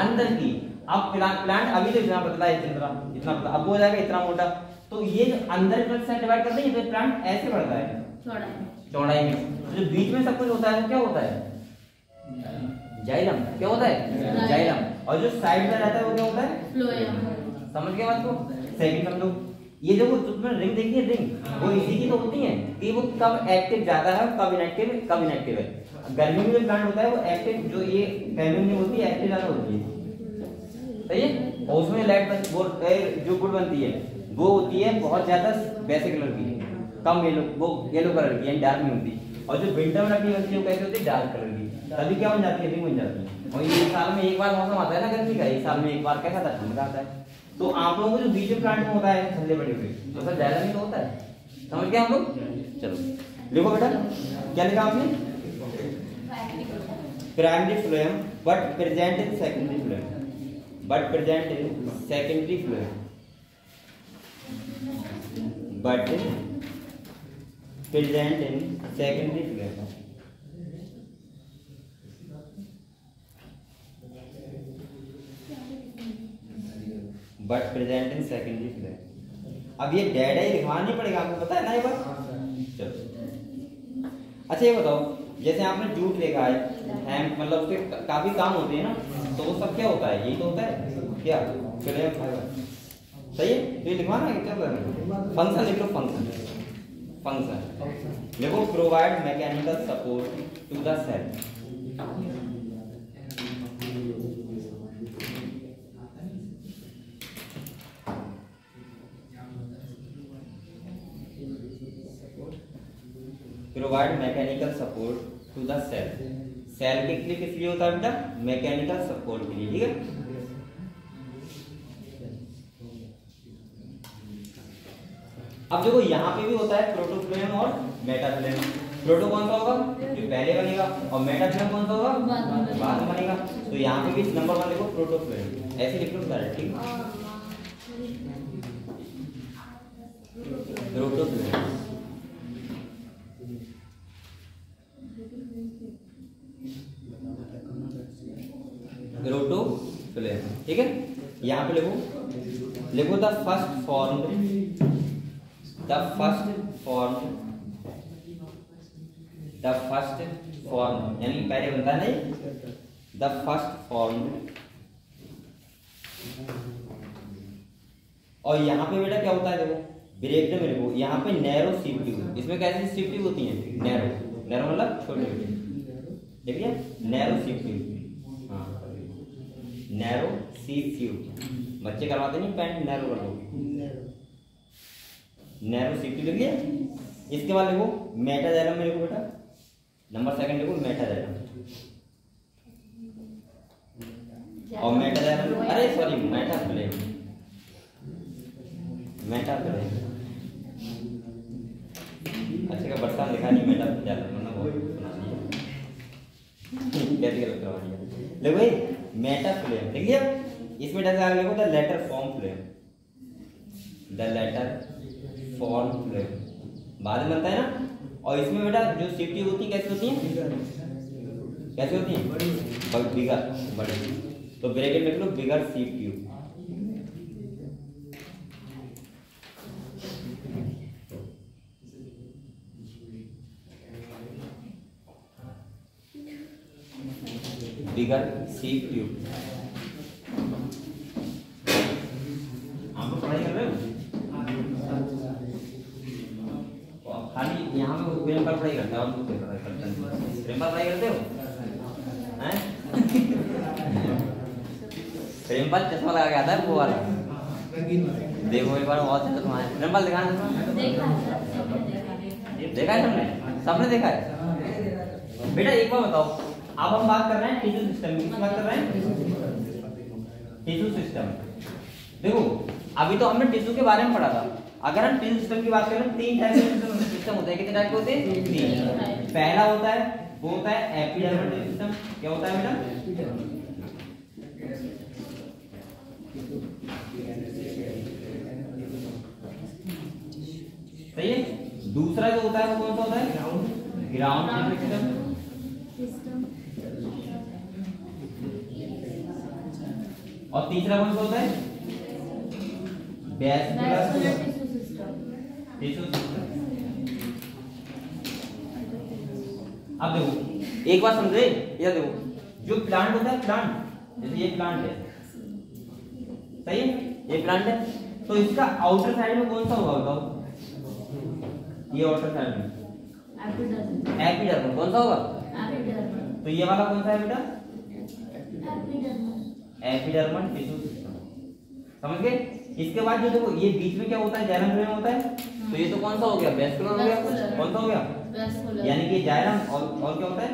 अंदर की। अब प्लांट अभी तो इतना पतला है, इतना पतला, अब हो जाएगा इतना मोटा, तो ये जो अंदर की तरफ से डिवाइड करते हैं तो प्लांट ऐसे बढ़ता है चौड़ाई में। तो जो बीच में सब कुछ होता है वो क्या होता है जाइलम। क्या होता है जाइलम। और जो साइड में रहता है वो क्या होता है फ्लोएम। समझ गए बात को? सेकंड समझो, ये जो तुमने रिंग देखी है रिंग, वो इसी की तो होती है कि वो कब एक्टिव ज्यादा है कब इनएक्टिव है। गर्मी में जो प्लांट होता है वो एक्टिव, जो ये कैम्बियम जो होती है एक्टिव ज्यादा होती है। सही है? और उसमें लाइट जो गुड बनती है वो होती है बहुत ज्यादा वैसे कलर की, कम येलो, वो येलो कलर की है, डार्क नहीं होती। और जो विंटर में लकड़ी बनती है वो कैसी होती है डार्क कलर की, तभी क्या बन जाती है रिंग बन जाती है। और ये साल में एक बार मौसम आता है ना गर्मी का, एक साल में एक बार कैसा था ठंड का आता है। तो आप लोगों को जो बीच में प्लांट में होता है ठंडे बड़े हुए तो सर जाइलम ही तो होता है। समझ गए हम लोग? चलो लिखो बेटा क्या लिखा आपने, primary phloem but present in secondary phloem, but present in secondary phloem, but present in secondary phloem। but present in secondary phloem। अब ये डेड है, लिखवाना नहीं पड़ेगा आपको, पता है ना ये बात। चलो अच्छा ये बताओ, जैसे आपने जूट देखा है मतलब उसके काफी काम होते हैं ना, तो वो सब क्या होता है, यही तो होता है क्या फ्लोएम फाइबर। सही है? तो ये लिखवाना है क्या करना, फंक्शन लिख लो, फंक्शन लिखो provide mechanical support to the cell. Provide mechanical support to the cell. Cell के लिए किस लिए होता है बेटा, मैकेनिकल सपोर्ट के लिए। ठीक है? अब देखो यहाँ पे भी होता है प्रोटोफ्लोएम और मेटाफ्लोएम। प्रोटो कौन सा होगा जो पहले बनेगा, और मेटाफ्लोएम कौन सा होगा बाद में बनेगा। तो यहाँ पे भी नंबर 1 देखो प्रोटोफ्लोएम, ऐसे लिख लो डायरेक्टली प्रोटोफ्लोएम। प्रोटोफ्लोएम ठीक है? यहाँ पे लिखो द फर्स्ट फॉर्म यानी पहले बनता नहीं, द फर्स्ट फॉर्म। और यहाँ पे बेटा क्या होता है देखो ब्रेक में लिखो, यहाँ पे नैरो सीप ट्यूब। इसमें कैसी सीप ट्यूब होती है, नैरो मतलब छोटे छोटे, देखिए नैरो सीप ट्यूब। हाँ नैरो सीप ट्यूब, बच्चे करवाते नहीं पैंट नैरो कर दो, नैरो सीप ट्यूब लिख लिया। इसके बाद लिखो मेटाजाइलम में लिखो बेटा, नंबर 2 लिखो मेटाजाइलम। और मेटाफ्लेम, अरे सॉरी मेटाफ्लेम, मेटाफ्लेम अच्छा का बरसात लिखा नहीं मेटाफ्लेम ना वो कैसे गलत करवा दिया। देखो भाई मेटाफ्लेम देख लिया, इसमें डायरेक्ट आगे लिखो the later form phloem, the later form phloem बाद में बनता है ना। और इसमें बेटा जो सेफ्टी होती है कैसे होती है, कैसे होती है बिगर बड़े, तो ब्रैकेट में लिख लो बिगर सीपीयू। बिगर सीपीयू आप लोग पढ़ाई कर रहे हो खाली यहाँ पे प्रेम पर पढ़ाई करते हो, आप लोग पढ़ाई करते हैं प्रेम पर पढ़ाई करते हो हैं प्रेम पर चश्मा लगा के आता है वो वाला, देखो एक बार बहुत चश्मा है प्रेम पर दिखाना, देखा है तुमने, सबने देखा है बेटा। एक बार बताओ अब हम बात कर रहे हैं टिश्यू सिस्टम की, बात कर रहे हैं टिश्यू सिस्टम। देखो अभी तो हमने टिश्यू के बारे में पढ़ा था, अगर हम टिश्यू सिस्टम की बात करें 3 टाइप के सिस्टम होते हैं। कितने टाइप के होते हैं? 3। पहला होता है वो होता है एपिडर्मल टिश्यू सिस्टम। क्या होता है बेटा? सही है। दूसरा जो होता है वो कौन सा होता है? Ground tissue system. और तीसरा कौन सा होता है? Vascular tissue system. अब देखो एक बात समझे, ये देखो जो प्लांट होता है, प्लांट जैसे ये प्लांट है, सही है, ये प्लांट है, तो इसका आउटर साइड में कौन सा होगा बताओ? ये आउटर साइड में एपिडर्मल। कौन सा होगा? एपिडर्मल। तो ये वाला कौन सा है बेटा? Epidermal tissue system. समझ गए? इसके बाद जो देखो ये बीच में क्या होता है? जाइलम फ्लोएम होता है, तो ये तो कौन सा हो गया? वैस्कुलर हो गया। कौन सा हो गया? वैस्कुलर। यानी कि जाइलम और क्या होता है?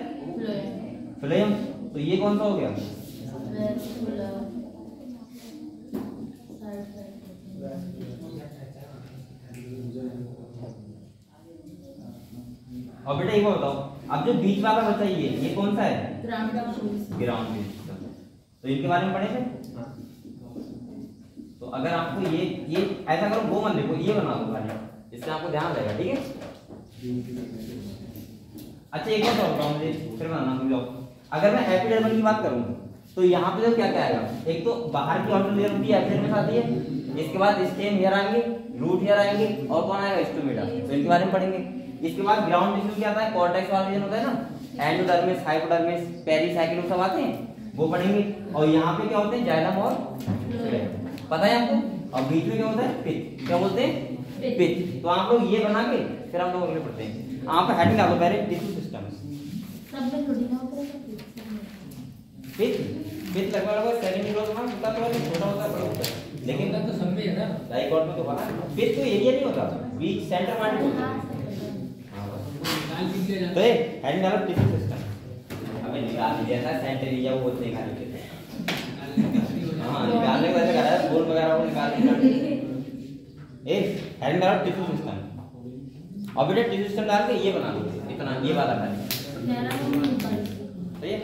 फ्लोएम। तो ये कौन सा हो गया? वैस्कुलर। और बेटा एक बात बताओ, अब जो बीच वाला बचा ये कौन सा है? Ground system. तो इनके बारे में पढ़े थे। तो अगर आपको ये ऐसा करो, वो मत लिखो, ये बना दो खाली, इससे आपको ध्यान रहेगा। ठीक है। अच्छा एक बात और बताओ मुझे, फिर बनाना तुम जाओ। अगर मैं एपिडर्मल की बात करूं तो यहाँ पे तो क्या क्या आएगा? एक तो बाहर की आउटर लेयर होती है, एपिडर्मिस आती है, इसके बाद स्टेम हेयर आएंगे, रूट हेयर आएंगे, और कौन आएगा? स्टोमेटा। तो इनके बारे में पढ़ेंगे। इसके बाद ग्राउंड टिश्यू क्या आता है? कॉर्टेक्स वाला रीजन होता है ना, एंडोडर्मिस, हाइपोडर्मिस, पेरिसाइकिल सब आते हैं, वो पढ़ेंगे। और यहाँ पे क्या होते हैं? जाइलम और फ्लोएम, पता है आपको। और बीच में क्या होता है? पित्त। क्या बोलते हैं? पित्त। तो आप लोग ये बना के फिर हम लोग अगले पढ़ते हैं। आप हेडिंग डालो पहले टिश्यू सिस्टम। पित्त लगभग सेकंड क्लास में होता है, छोटा होता है, बड़ा होता है, लेकिन तो सब में है ना, डाइकॉट में तो बना। पित्त तो एरिया नहीं होता, बीच सेंटर मार्ट होता है। तो ये हेडिंग डालो टिश्यू सिस्टम। हमें निकाल दिया था सेंटर एरिया, वो बोलते हैं खाली के। हां निकालने को ऐसे करा है, बोल वगैरह वो निकाल दिया। ए हेडिंग डालो टिश्यू सिस्टम। अब बेटा टिश्यू सिस्टम डाल के ये बना दो, इतना ये वाला खाली। सही है।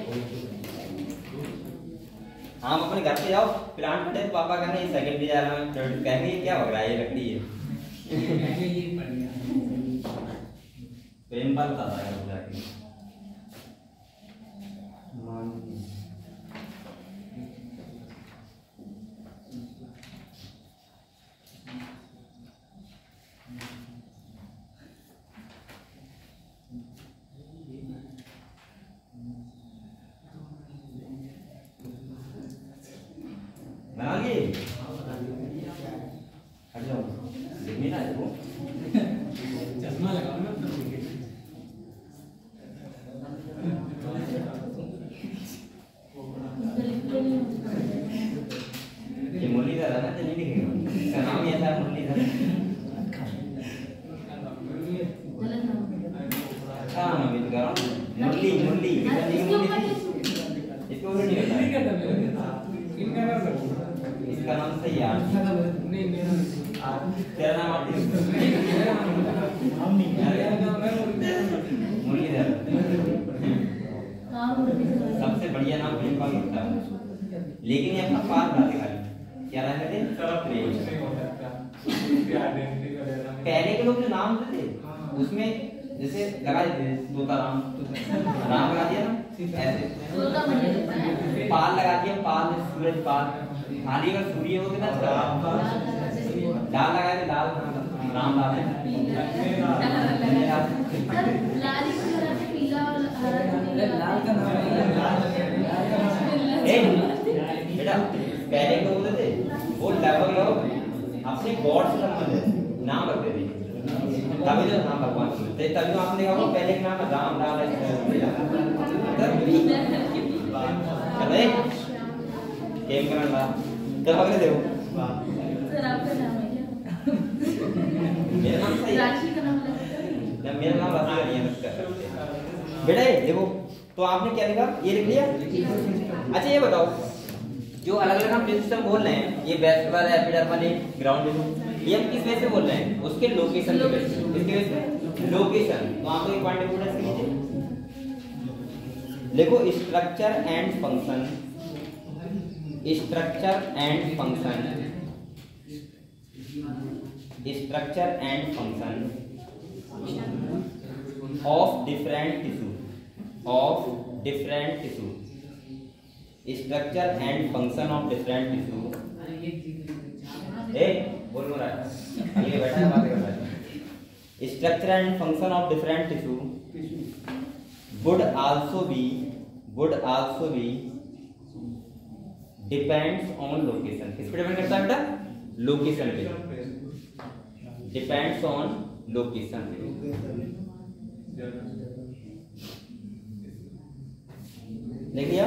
आप अपने घर पे जाओ, प्लांट पढ़े तो पापा कहने ये सेकेंडरी जा रहा है, थर्ड कहेंगे ये क्या हो रहा है, ये लकड़ी है। प्रेम पर बताता है जाके। बना लिए? हट जाओ, देखने ना वो चश्मा लगाओ ना। ये मुरलीधर है ना, तो नहीं दिखेगा, इसका नाम ही ऐसा है मुरलीधर। हाँ मैं भी दिखा रहा हूँ, मुरली मुरली, इसको नहीं करता। इसका नाम सही है तेरा नाम मुरलीधर। सबसे बढ़िया नाम प्रियंका गुप्ता, लेकिन ये अपना पास बात खाली क्या नाम है? पहले के लोग जो नाम होते थे उसमें जैसे लगा देते तोता राम, राम लगा दिया ना ऐसे, पाल लगा दिया, पाल सूरज पाल, खाली अगर सूर्य हो गया राम, लाल लगा के लाल राम लाल है। बेटा पहले लोग होते थे वो लगभग अपने गॉड से संबंधित नाम रखते थे, तभी तो नाम भगवान बोलते, तभी तो आपने देखा पहले के नाम राम लाल है। गेम करना तो पकड़े देखो सर आपका नाम है क्या? मेरा नाम सही है, राशि का नाम मेरा नाम राशि नहीं है बेटा। ये देखो तो आपने क्या लिखा, ये लिख लिया। अच्छा ये बताओ जो अलग अलग हम सिस्टम बोल रहे हैं, ये वेस्टिबल एपिडर्मल ग्राउंड टिश्यू, ये हम किस वजह से बोल रहे हैं? उसके लोकेशन की वजह से। किसकी वजह से? लोकेशन। तो आपको एक पॉइंट इंपोर्टेंस लीजिए, देखो structure and function, structure and function, structure and function of different tissue, of different tissue, structure and function of different tissue. बोल रहा है ये बैठा है बात कर रहा है। Structure and function of different tissue would also be depends on location। किस पे डिपेंड करता है बेटा? लोकेशन पे, डिपेंड्स ऑन लोकेशन। लिख लिया?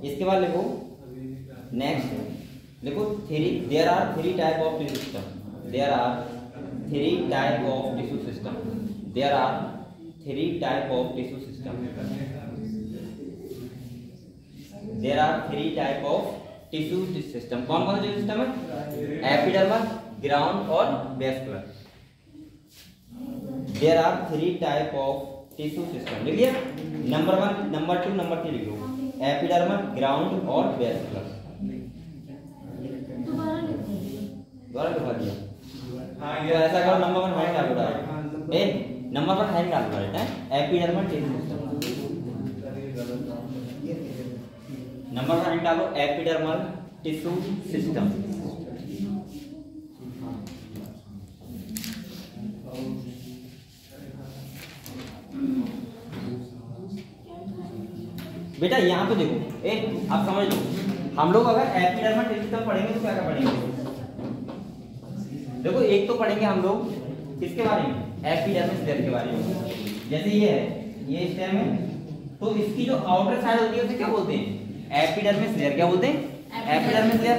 इसके बाद लिखो नेक्स्ट, लिखो there are three type of tissue system, there are three type of tissue system, there are three type of tissue system, there are three type of tissue system. कौन कौन सा system है? एपिडर्मल, ग्राउंड और vascular. There are three type of tissue system. लिख लिया? Number 1, number 2, number 3 लिख लो, epidermal, ground और वेस्कुलर। दोबारा लिखवा दिया? हाँ ये ऐसा करो, नंबर 1 हाइट डालो डायरेक्ट, नंबर 1 हाइट डालो डायरेक्ट है, epidermal tissue system. Number 1 height डालो, एपिडर्मल टिश्यू सिस्टम। बेटा यहाँ पे देखो, आप समझ लो, हम लोग अगर एपिडर्मल टिश्यू सिस्टम पढ़ेंगे तो क्या क्या पढ़ेंगे? देखो एक तो पढ़ेंगे हम लोग किसके बारे में? एपिडर्मिस लेयर के बारे में। जैसे ये है, ये स्टेम है, तो इसकी जो आउटर साइड होती है उसे क्या बोलते हैं? Epidermis layer. क्या बोलते हैं? Epidermis layer.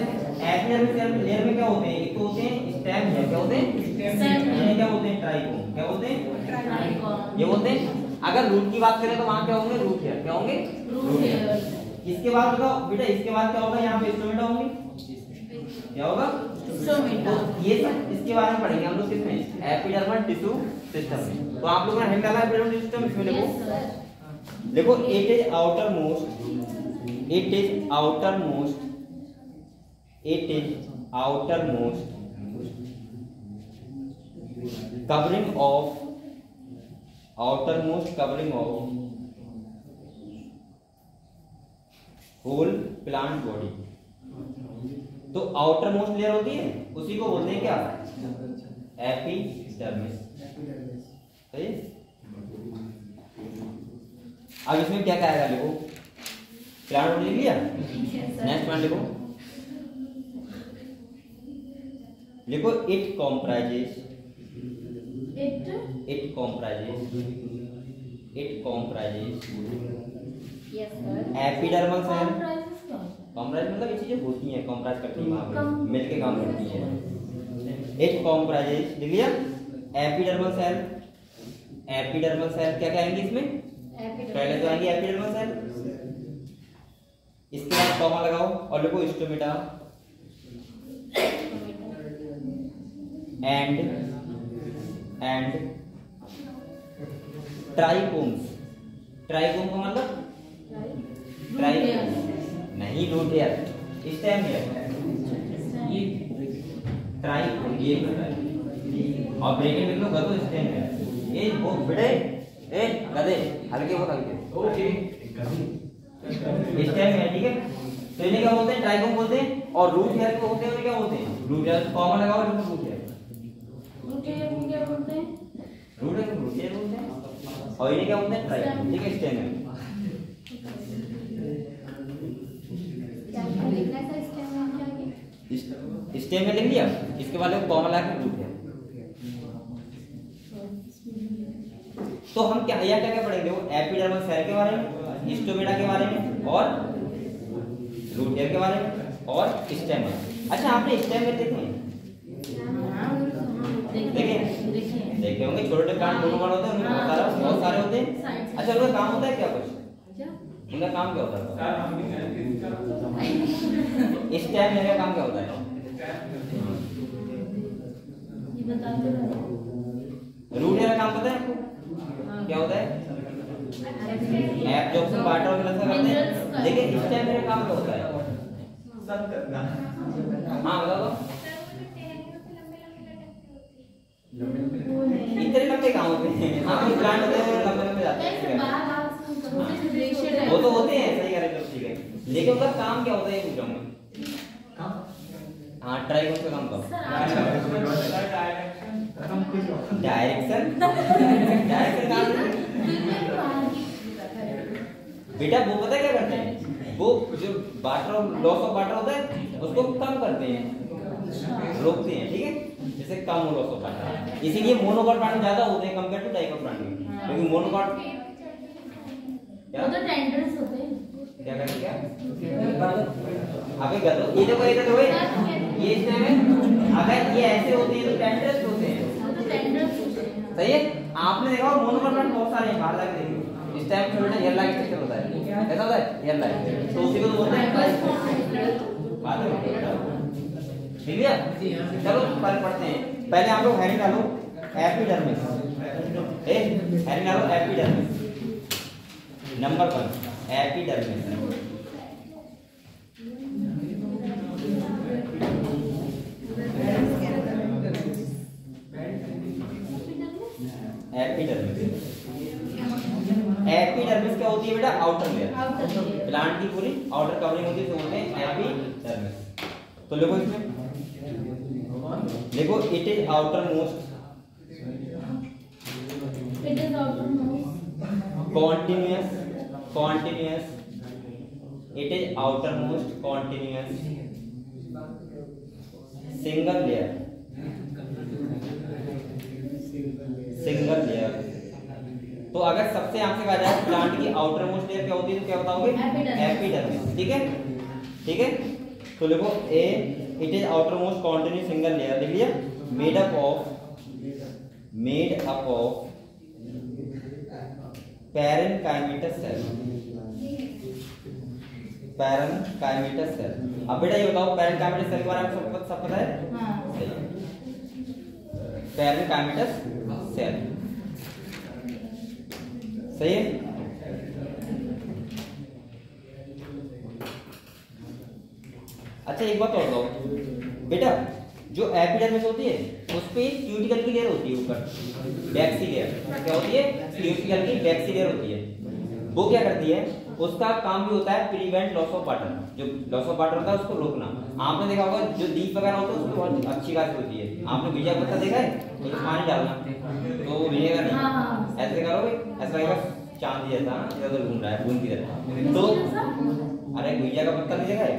एपिडर्मिस लेयर में क्या होते हैं? एक तो होते हैं स्टेम है, क्या होते हैं? स्टेम। क्या बोलते हैं? ट्राइकोन। क्या बोलते हैं? ट्राइकोन। ये बोलते हैं। अगर रूट की बात करें तो वहां क्या होंगे? Root hair. क्या होंगे? Root hair. इसके बाद बताओ बेटा, इसके बाद क्या होगा? यहाँ पे स्टोमेटा होंगे। क्या होगा? स्टोमेटा। ये सब इसके बारे में पढ़ेंगे हम लोग किसमें? एपिडर्मल टिश्यू सिस्टम में। तो आप लोगों ने हैंड डाला एपिडर्मल टिश्यू सिस्टम, इसमें देखो देखो it is outermost, it is outermost, it is outermost covering of, outermost covering of whole plant body. तो आउटर मोस्ट लेयर होती है, उसी को बोलते हैं क्या? एपिडर्मिस। सही है? अब इसमें क्या क्या आएगा? लिखो प्लांट बॉडी लिख लिया? नेक्स्ट प्लांट लिखो, लिखो it comprises, it comprises, it comprises epidermal cell. Comprise मतलब ये चीजें होती हैं, कॉम्प्राइज करती हैं, वहां पे मिलके काम करती हैं। इट कॉम्प्राइजेस, लिख लिया? Epidermal cell. एपिडर्मल सेल क्या कहेंगे इसमें? पहले तो आएंगे एपिडर्मल सेल, इसके बाद कॉमा लगाओ और लिखो स्टोमेटा एंड ट्राइकोम्स। ट्राइकोम का मतलब ट्राइकोम नहीं, रूट हेयर, स्टेम हेयर, ये ट्राइकोम, ये और ब्रेकेट लिख लो गधो स्टेम हेयर। ये वो बिड़े ए गधे हल्के वो हल्के ओके स्टेम हेयर, ठीक है। तो इन्हें क्या बोलते हैं? ट्राइकोम बोलते हैं। और रूट हेयर को होते हैं, क्या बोलते हैं? Root hair. कॉमा लगाओ जो रूट हेयर, रूट हेयर को क्या बोलते हैं? रूट हेयर को रूट हेयर बोलते हैं और इन्हें क्या बोलते हैं? ट्राइकोम, ठीक है। स्टेम हेयर स्टेम में लिख लिया, इसके बाद कॉमा लगा के रूट है। तो हम क्या क्या क्या पढ़ेंगे? वो एपिडर्मल सेल के बारे में, स्टोमेटा के बारे में और रूट हेयर के बारे में और स्टेम। अच्छा आपने स्टेम में देखे देखे होंगे? छोटे प्लांट मोनोकॉट होते हैं, उनमें बहुत सारे होते हैं। अच्छा उनका काम होता है क्या? कुछ उनका काम क्या होता है? स्टेम में काम क्या होता है? रूट हेयर का काम पता है आपको क्या होता है? एब्जॉर्प्शन वाटर और करते हैं। लेकिन स्टेम में काम क्या होता है? हाँ बताओ। इतने लंबे काम होते हैं? हाँ प्लांट होते हैं लंबे लंबे जाते हैं, वो तो होते हैं, सही कह रहे हो, ठीक है। लेकिन उनका काम क्या होता है ये पूछ रहा हूँ मैं। हाँ ट्राइकोम का काम करो। डायरेक्शन बेटा वो पता है क्या करते हैं? वो जो वाटर लॉस ऑफ वाटर होता है उसको कम करते हैं, रोकते हैं, ठीक है। जैसे कम लॉस ऑफ वाटर, इसीलिए मोनोकॉट प्लांट ज्यादा होते हैं कंपेयर टू डाइकोट प्लांट, क्योंकि मोनोकॉट क्या टेंडर्स होते हैं। क्या करें क्या? अबे गधो ये देखो इधर हुए ये स्टेम है। अगर ये ऐसे होते हैं तो टेंडर्स होते हैं, सही है। आपने देखा होगा मोनोकॉट प्लांट बहुत सारे हैं, बाहर जाके देखिए। स्टेम छोटा हेयर लाइक स्ट्रक्चर होता है, ऐसा होता है हेयर लाइक, तो उसी को तो बोलते हैं बात है। ठीक है चलो पढ़ते हैं। पहले आप लोग हेडिंग डालो एपिडर्मिस, हेडिंग डालो एपिडर्मिस। Number 1 epidermis. एपिडर्मिस क्या होती है बेटा? आउटर लेयर, प्लांट की पूरी आउटर कवरिंग होती है, तो बोलते हैं एपिडर्मिस। तो देखो इसमें देखो it is outer most continuous it is outermost continuous single layer तो अगर सबसे आपसे कहा जाए प्लांट की आउटर मोस्ट लेयर क्या होती है तो क्या बताओगे? एपिडर्मिस, ठीक है ठीक है। तो देखो ए it is outermost continuous single layer, लिख लिया। Made up of parenchymatous cell, parenchymatous cell. अब बेटा ये बताओ पैरेनकाइमेटस सेल के बारे में सब पता है? हाँ। पैरेनकाइमेटस सेल, सही है। अच्छा एक बात और बताओ बेटा, जो एपिडर्मिस होती है उस पे क्यूटिकल की लेयर होती है ऊपर, वैक्सी लेयर। क्या होती है? क्यूटिकल की वैक्सी लेयर होती है। वो क्या करती है? उसका काम भी होता है प्रिवेंट लॉस ऑफ वाटर। जो लॉस ऑफ वाटर होता है उसको रोकना। आपने देखा होगा जो लीफ वगैरह होता है उसमें बहुत अच्छी खासी होती है। आपने बीजा पत्ता देखा है? तो पानी डालना तो विनेगर नहीं, ऐसे करोगे ऐसा लगेगा चांद जैसा इधर घूम रहा है बूंद की तरह। तो अरे बीजा का पत्ता नहीं देखा है?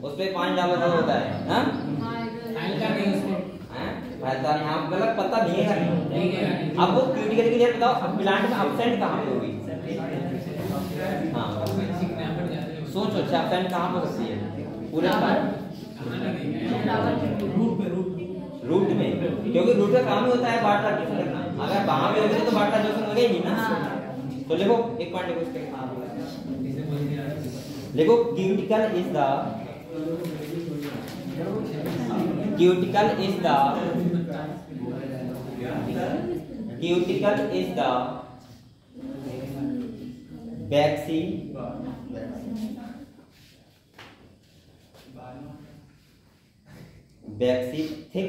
उस पे पानी डाला होता है। हाँ मतलब पता नहीं है। अब वो क्यूटिकल की लेयर बताओ, अब प्लांट में अपसेंट कहाँ पे होगी? हाँ सोचो, अच्छा अपसेंट कहाँ पे हो सकती है? पूरे रूट में, क्योंकि रूट का काम ही होता है वाटर एब्जॉर्प्शन करना। अगर वहां पे होगी तो वाटर एब्जॉर्प्शन होगा ही नहीं ना। तो देखो एक पॉइंट देखो इसके देखो cuticle is the waxy thick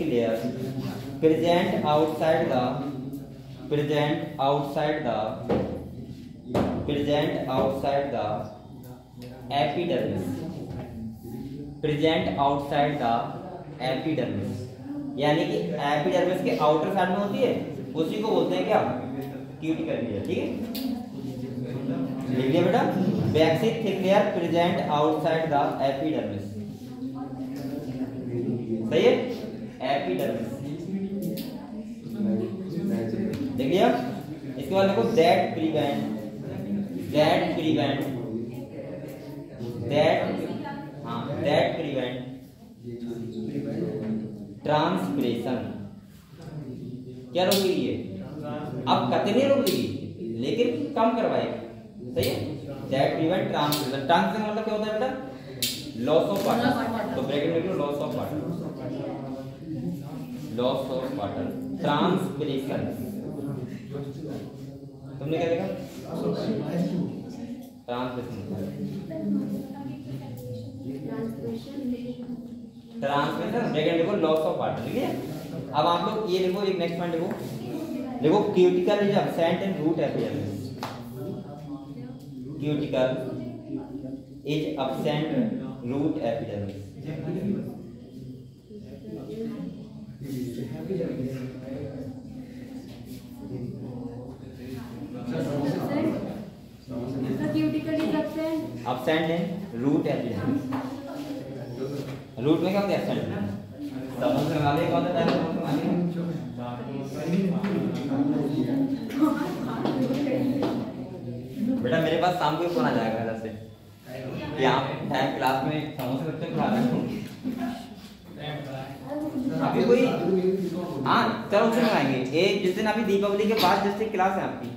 layer present outside the epidermis, यानी कि एपिडर्मिस के आउटर साइड में होती है, उसी को बोलते हैं क्या? Cuticle layer. ठीक है, लिख लिया बेटा, waxy thick layer present outside the epidermis. सही है, एपिडर्मिस देख लिया। इसके बाद देखो दैट प्रिवेंट ट्रांसप्रेशन। क्या रोक लेगी है? अब कतई नहीं रोक लेगी, लेकिन कम करवाएगी। सही है, दैट प्रिवेंट ट्रांसप्रेशन। ट्रांसप्रेशन मतलब क्या होता है बेटा? Loss of water. तो ब्रैकेट में लिखो लॉस ऑफ वाटर, ट्रांसप्रेशन। तुमने क्या देखा? ट्रांसप्रेशन ब्रैकेट लिखो लॉस ऑफ वाटर। ठीक है, अब आप लोग ये लिखो, एक नेक्स्ट पॉइंट देखो cuticle is absent in root epidermis. Cuticle is absent root epidermis. Absent in root epidermis. Root में क्या होता है? एब्सेंट। समोसे वाले कौन सा टाइप है? बेटा मेरे पास शाम को फोन आ जाएगा इधर से कि आप टाइम क्लास में समोसे बच्चे खा रहे हो। अभी कोई हाँ चलो उससे मंगाएंगे। एक जिस दिन अभी दीपावली के बाद जिस दिन क्लास है आपकी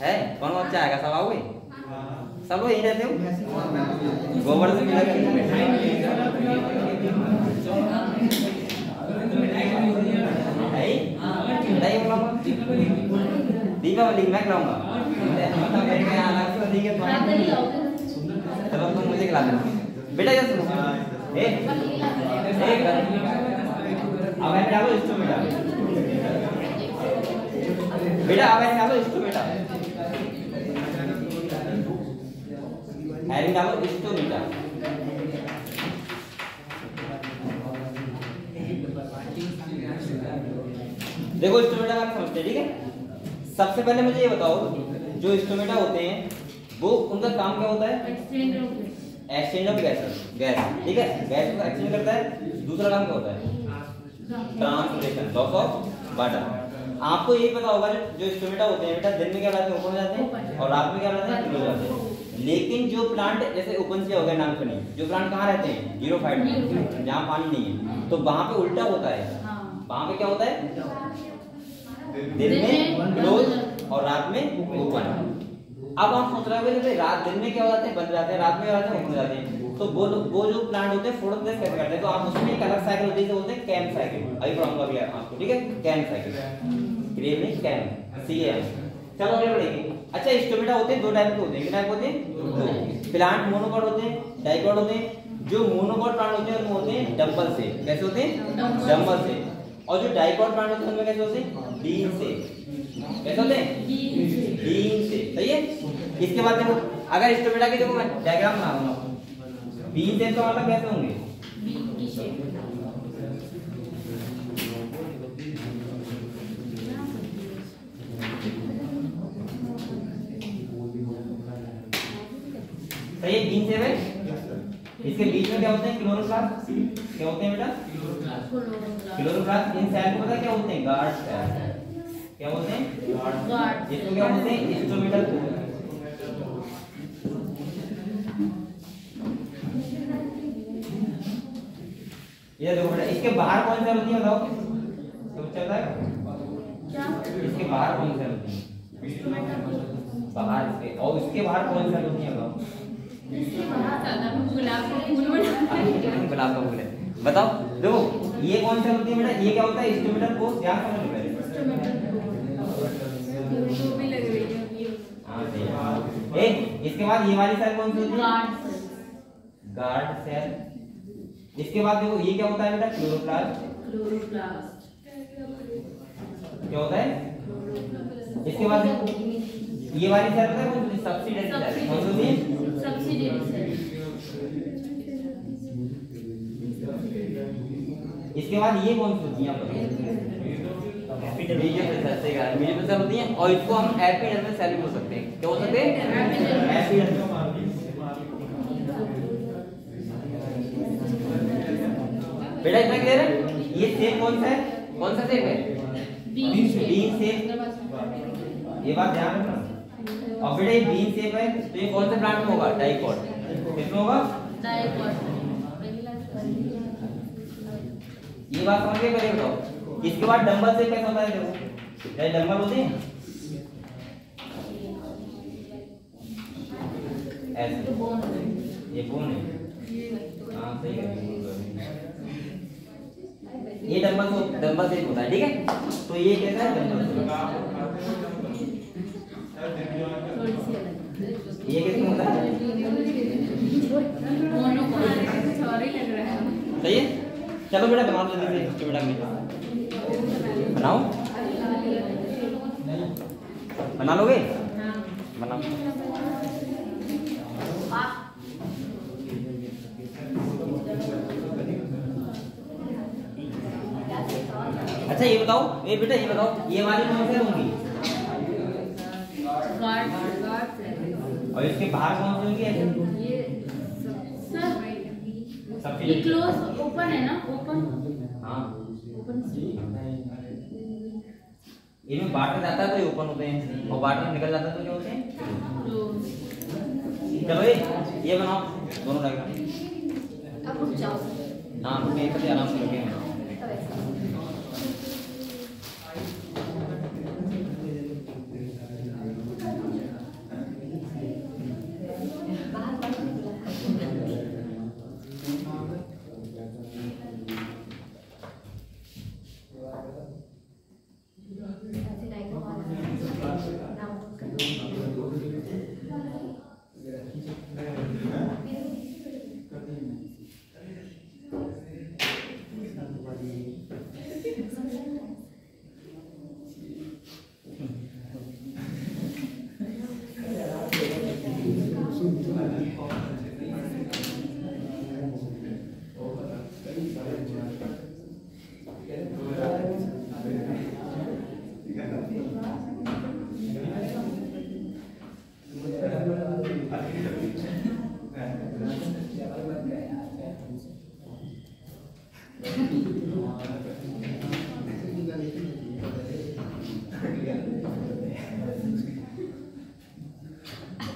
है, कौन बच्चा आएगा? सब आओगे? सब लोग यही रहते हो? गोबर से मिला दीपावली मैं खिलाऊंगा। चलो तुम मुझे खिला देना बेटा। क्या सुनो, अब डालो इंस्ट्रूमेंट बेटा, अब डालो इंस्ट्रूमेंट, एरिंग डालो इंस्ट्रूमेंट। देखो इंस्ट्रूमेंट आप समझते हैं। ठीक है, सबसे पहले मुझे ये बताओ, जो इंस्ट्रूमेंट होते हैं वो उनका काम क्या होता है? Exchange of gas. ठीक है, गैस को एक्सचेंज करता है। दूसरा काम क्या होता है? Transpiration, loss of water. आपको ये पता होगा जो इंस्ट्रूमेंट होते हैं बेटा, दिन में क्या रहते हैं? ओपन हो जाते हैं, और रात में क्या रहते हैं? क्लोज हो जाते हैं। लेकिन जो प्लांट जैसे ओपन से हो गया नागफनी, जो प्लांट कहाँ रहते हैं? 0 में, जहाँ पानी नहीं है, तो वहां पे उल्टा होता है। वहां पे क्या होता है? दिन में क्लोज और रात में ओपन। अब आप सोच रहे हो रात दिन में क्या हो जाते हैं? बंद जाते हैं, रात में ओपन हो जाते हैं। तो वो जो प्लांट होते हैं फोटोसिंथेसिस कैसे करते हैं? तो आप उसमें एक अलग साइकिल होती है, बोलते हैं कैम साइकिल। अभी पढ़ाऊंगा अभी आपको। ठीक है, कैम साइकिल, क्रिएट नहीं कैम, CAM। चलो आगे बढ़ेंगे। अच्छा, स्टोमेटा होते हैं दो टाइप के होते हैं। कितने टाइप होते हैं? दो। प्लांट मोनोकॉट होते हैं, डाइकॉट होते हैं। जो मोनोकॉट प्लांट होते हैं उनमें होते हैं डंबल से। कैसे होते हैं? डंबल से। और जो डाइकॉट प्लांट होते हैं उनमें कैसे होते हैं? बीन से। कैसे होते हैं? बीन से। सही है। इसके बाद देखो, अगर स्टोमेटा की देखो मैं डायग्राम बना रहा हूं, बीन से तो मतलब कैसे होंगे? बीन की शेप। सही है, बीन से है। इसके बीच में क्या होते हैं? क्लोरोप्लास्ट। क्या होते हैं बेटा? क्लोरोप्लास्ट। इन सेल को पता क्या होते हैं? Guard cell. क्या बोलते हैं? गार्ड। इसको क्या बोलते हैं? Stomatal pore. ये देखो बेटा, इसके बाहर कौन सा होती है बताओ? तो चलता है क्या? इसके इसके बाहर कौन सी होती है? बाहर इसके, और इसके बाहर कौन सी होती है बताओ? गुलाब का फूल बना। गुलाब का फूल है, बताओ। देखो ये कौन सा होती है बेटा? ये क्या होता है? इंस्ट्रूमेंटल को ध्यान समझ पहले। वो भी लग रही है हां सही है। इसके बाद ये वाली सेल कौन सी होती है? Guard cell. इसके बाद देखो ये क्या होता है बेटा? क्लोरोप्लास्ट। क्या होता है? इसके बाद ये वाली सेल होता है कौन सी? Subsidiary cell. कौन सी होती है? Subsidiary cell. इसके बाद ये कौन सी होती है? मीडियम सेल होती है, और इसको हम एपिडर्मल सेल भी बोल सकते हैं। क्या बोल सकते हैं? एपिडर्मल। बेटा इतना क्लियर है? ये शेप कौन सा है? कौन सा शेप है? Bean shape. ये बात ध्यान रखना। और बेटा ये बीन शेप है, तो ये कौन से प्लांट में होगा? डाइकोट। किसमें होगा? डाइकोट। ये बात समझ के पहले बताओ। इसके बाद डंबल शेप कैसा होता है? देखो ये डंबल होते हैं ऐसे, ये बोन है। हाँ सही है, ये डंबल शेप होता है, ठीक है। तो ये कैसा है? Dumbbell shape. ये कैसे होता है? सही है। चलो बेटा बना लो जल्दी से। बेटा बनाओ, बना लोगे? बनाओ। अच्छा ये बताओ, ये बेटा ये बताओ, ये वाली कौन सी होंगी? और इसके बाहर कौन सी होंगी? ये क्लोज ओपन है ना? ओपन। हाँ ओपन। इनमें वाटर जाता है तो ये ओपन होते हैं, और वाटर निकल जाता है तो क्या होते हैं? चलो ये बनाओ दोनों डायग्राम। अब रुक जाओ। हाँ रुके, एक से आराम से रुके।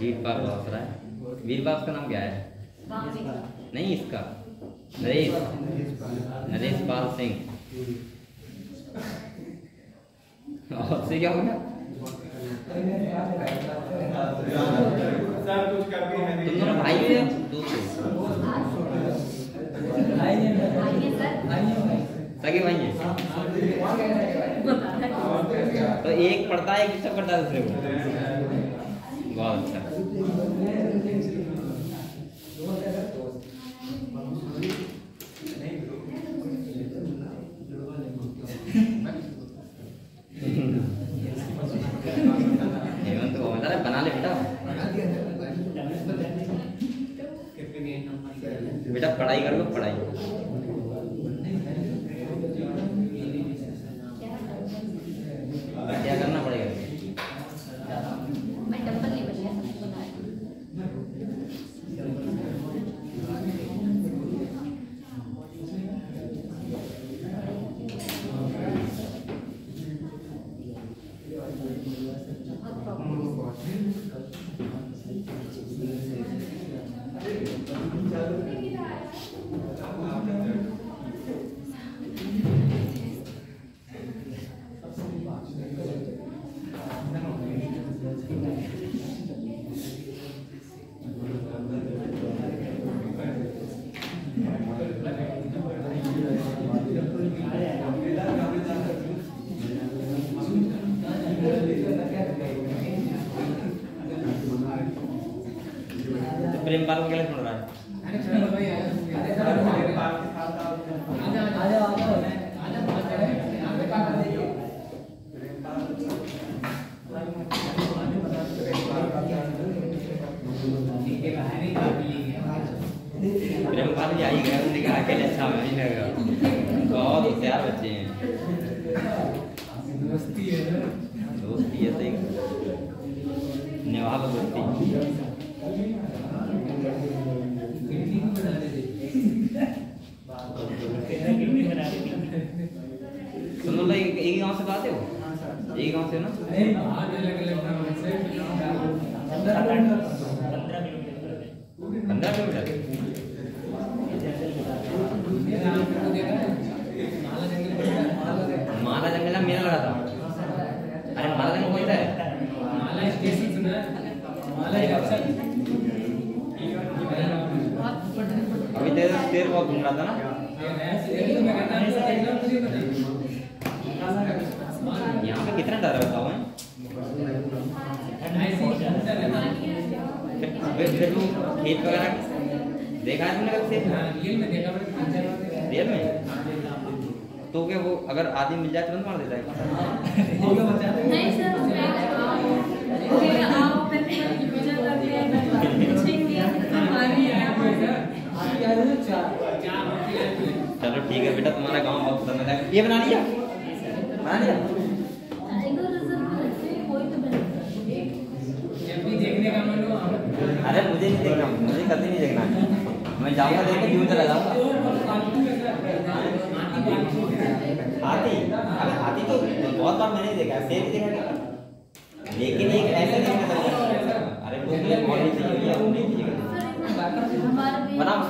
वीरपाल बावसरा है। वीरपाल का नाम क्या है? नहीं इसका, नरेश पाल सिंह। और से क्या हो गया? तुम दोनों भाई हो? सगे भाई हैं। तो एक पढ़ता है, एक डिस्टर्ब करता है दूसरे को। बहुत अच्छा। हेमंत को बना ले बेटा। बेटा पढ़ाई कर लो, पढ़ाई। क्या करना पड़ेगा? मैं डंबल नहीं बना प्रेमपाल को क्या सुन रहा है? अरे चलो भाई प्रेमपाल जी आई गए, उन्होंने कहा अकेले अच्छा नहीं लगेगा, बहुत होशियार बच्चे हैं। दोस्ती है सही निभाव दोस्ती। सुनो भाई, एक ही गांव से बात है वो? एक ही गांव से ना? अलग अलग नाम से 15 किलोमीटर। माला जंगल में मेला लगा था। अरे माला जंगल कौन सा है? माला स्टेशन सुना है? माला जंक्शन अभी तेरे बहुत घूम रहा था ना? यहाँ पे कितना डर बताओ है? फिर तू खेत वगैरह देखा है तुमने कभी? रियल में देखा रियल में? तो क्या वो अगर आदमी मिल जाए तुरंत मार देता है? नहीं सर, आओ पहले पूजा कर लिया, चलो ठीक है बेटा, तुम्हारा गांव बहुत पसंद है। ये बना लिया? बना लिया? जब भी देखने का मन हो अरे मुझे नहीं देखना, मुझे कभी नहीं देखना। मैं जाऊंगा देख के क्यों चला जाऊंगा। हाथी? अरे हाथी तो बहुत बार मैंने देखा है, शेर भी देखा है, लेकिन एक ऐसा देखना था। अरे वो मुझे बहुत नहीं चाहिए, वो नहीं चाहिए। बनाओ।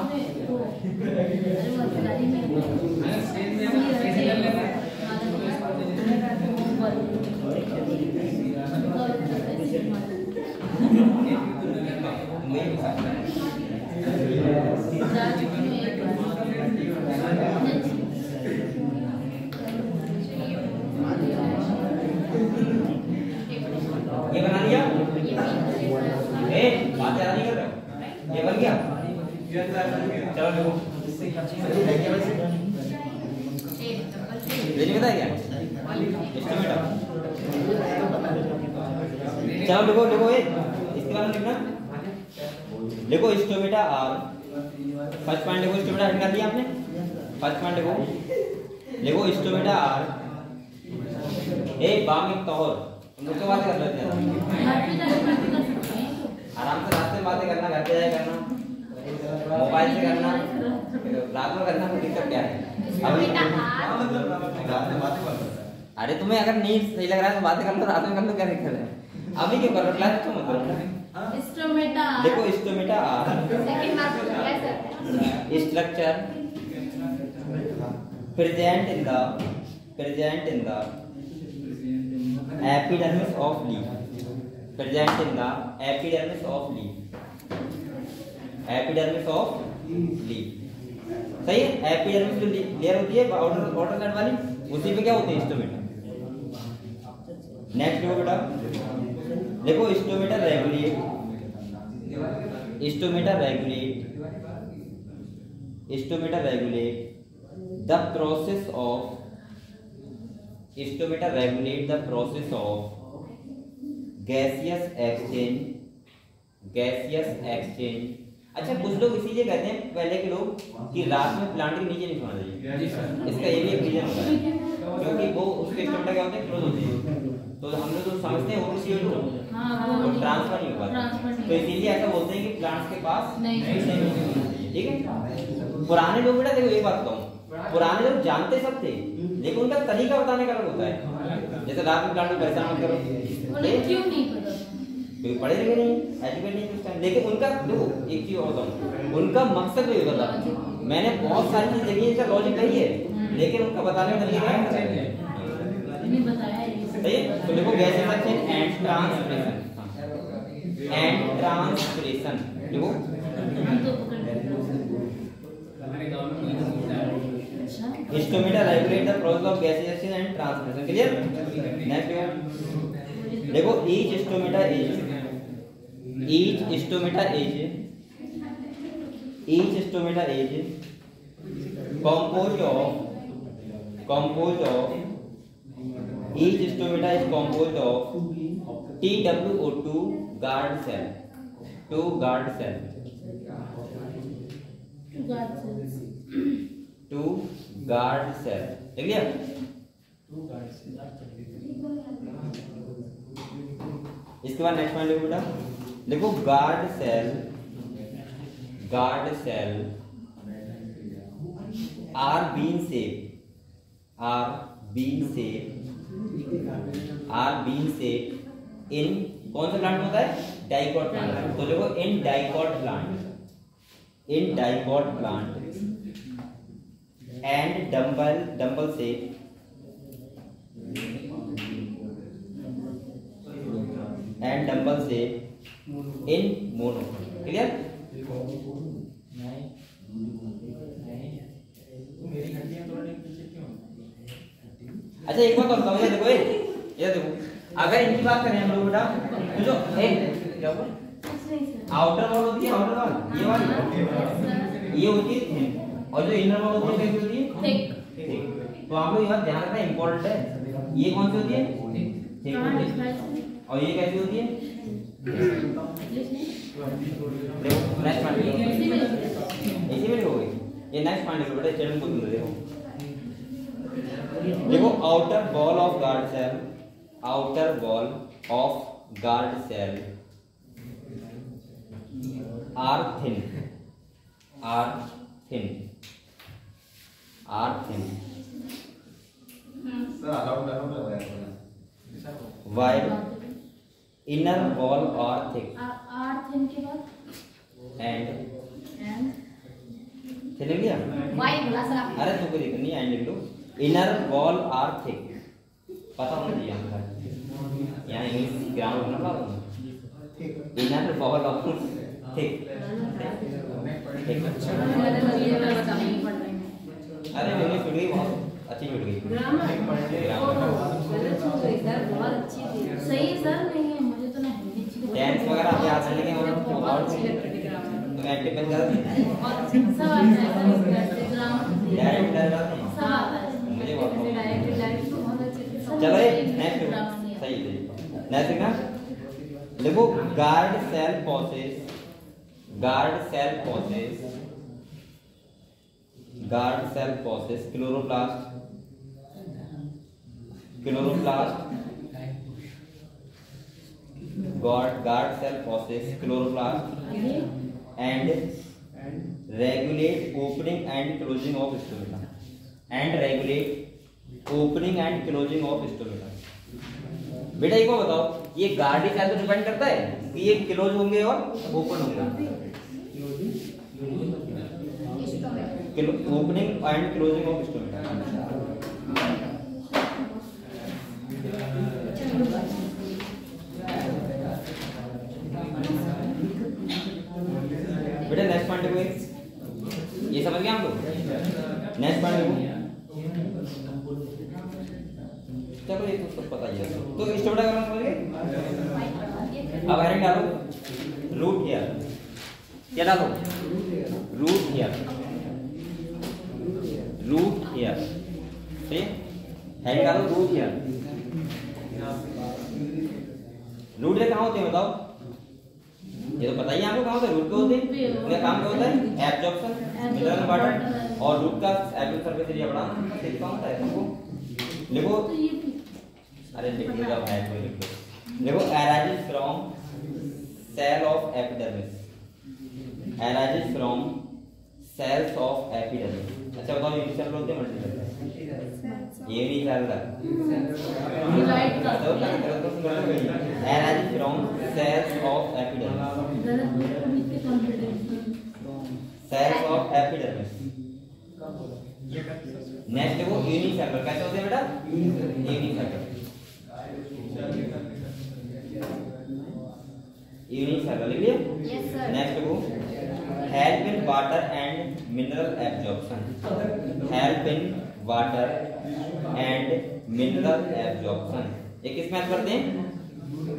ये बना लिया? बात ज़्यादा नहीं कर रहे हो? ये बन गया? चलो देखो। ये नहीं बताया क्या? एस्टिमेटर। चलो देखो देखो, ये इसके बारे में लिखना। देखो एस्टिमेटर आर, फर्स्ट पॉइंट देखो, एस्टिमेटर हट कर दिया आपने। फर्स्ट पॉइंट देखो, देखो एस्टिमेटर आर ए बाम एक तौर। तुम लोग तो बातें कर लेते हैं आराम से, रास्ते में बातें करना, घर पे जाए करना, मोबाइल से करना, रात में करना, कोई दिक्कत क्या है? अरे तुम्हें अगर नहीं सही लग रहा है तो बातें कर लो, रात में कर लो, क्या दिक्कत है? अभी क्यों कर रहे हो? क्लास क्यों मत करो? देखो stomata are structure present in the epidermis of leaf, present in the epidermis of leaf, epidermis of leaf। सही है? एपिडर्मिस जो लेयर होती है आउटर लेयर वाली, उसी पे क्या होती है? स्टोमेटा। नेक्स्ट देखो बेटा, देखो stomata regulate the process of gaseous exchange। अच्छा, कुछ लोग इसीलिए कहते हैं पहले के लोग कि रात में प्लांट के नीचे नहीं सोना चाहिए। इसका ये भी एक रीजन होता है, क्योंकि वो उसके स्टोमेटा क्या होते हैं? क्लोज होते हैं। तो हम लोग तो समझते हैं वो CO2 ट्रांसफर नहीं होगा, तो इसीलिए ऐसा बोलते हैं कि प्लांट्स के पास नहीं होना चाहिए। ठीक है? पुराने लोग बेटा देखो, एक बात बताऊं, पुराने लोग जानते सब थे, लेकिन उनका तरीका बताने का अलग होता है। जैसे रात में प्लांट को परेशान मत करो, क्यों नहीं पता? क्योंकि पढ़े लिखे नहीं, एजुकेट नहीं उस टाइम। लेकिन उनका देखो, एक चीज और बताऊं, उनका मकसद भी होता था। मैंने बहुत सारी चीज देखी, इसका लॉजिक नहीं है, लेकिन उनका बताने का तरीका है। नहीं बताया ये। सही है? तो देखो गैसेस एक्सचेंज एंड ट्रांसपिरेशन, देखो हम तो पकड़ Stometer regulate the process of gaseous and transmission। Clear? Next देखो, each stometer is each stomata is composed of each stomata is composed of TWO2 guard cell, 2 guard cell, 2 guard cell, ठीक है। इसके बाद next point लिखो बेटा, देखो guard cell are bean shape in कौन सा प्लांट होता है, डाइकॉट प्लांट। तो देखो in dicot plant and dumbbell shape in mono, clear. अच्छा एक बात और बताओ, ये देखो अगर इनकी बात करें हम लोग बेटा, तो जो क्या बोल आउटर वॉल होती है, आउटर वॉल ये वाली ये होती है थिन, और जो इनर वॉल होती है कैसी होती है, थिक। तो आप लोग ये बात ध्यान रखना इंपॉर्टेंट है, ये कौन सी होती है, थिक होती है, और ये कैसी होती है, देखो नेक्स्ट पॉइंट इसी में हो गई, ये नेक्स्ट पॉइंट है बेटा, चैनल को दूर देखो। देखो outer wall of guard cell are thin while inner wall are thick के बाद and चले गया वाई बोला सर आप। अरे तुमको देखो नहीं एंड लिख लो, इनर वॉल आर थिक, पता होना चाहिए यहाँ इंग्लिश ग्रामर होना पड़ा, इनर वॉल ऑफ थिक। अरे मैंने छूट गई, बहुत अच्छी छूट गई ग्रामर बहुत अच्छी थी, सही सर नहीं है मुझे तो ना हिंदी टेंस वगैरह आप याद रखने के और तो एक्टिव बन जाते हैं सब आता है ग्रामर डायरेक्ट सब आता है मुझे बहुत डायरेक्ट बहुत अच्छे से चलो ये नेक्स्ट सही है नेक्स्ट ना, देखो guard cell possess chloroplast guard cell possess chloroplast and regulate opening and closing of stomata बेटा एक बात बताओ, ये गार्ड सेल तो डिपेंड करता है कि ये क्लोज होंगे और ओपन होंगे, opening and closing of stomata. बेटा नेक्स्ट पॉइंट देखो, ये समझ गए हम लोग। नेक्स्ट पॉइंट देखो, चलो ये तो सब पता ही है, तो स्टोमेटा का समझ गए। अब हेडिंग डालो रूट हियर, क्या डालो रूट हियर, ठीक, हेडिंग डालो रूट हियर। रूट हियर कहाँ होते हैं बताओ, ये तो पता ही है आपको कहाँ होता है, रूट पे होते हैं, उनका काम क्या होता है, एब्जॉर्प्शन मिनरल वाटर, और रूट का एब्जॉर्ब सरफेस एरिया बढ़ाना, कितना होता है तुमको लिखो, अरे लिख लो जब है तो लिख लो, देखो arises from cell of epidermis, अच्छा बताओ यूनिसेलुलर होते हैं मल्टीसेलुलर, ये नहीं cellular, arises from cells of epidermis, next देखो यूनिसेलुलर, कैसे होते हैं बेटा, यूनिसेलुलर लिख लिया। नेक्स्ट देखो help in water and mineral absorption, ये किस में करते हैं,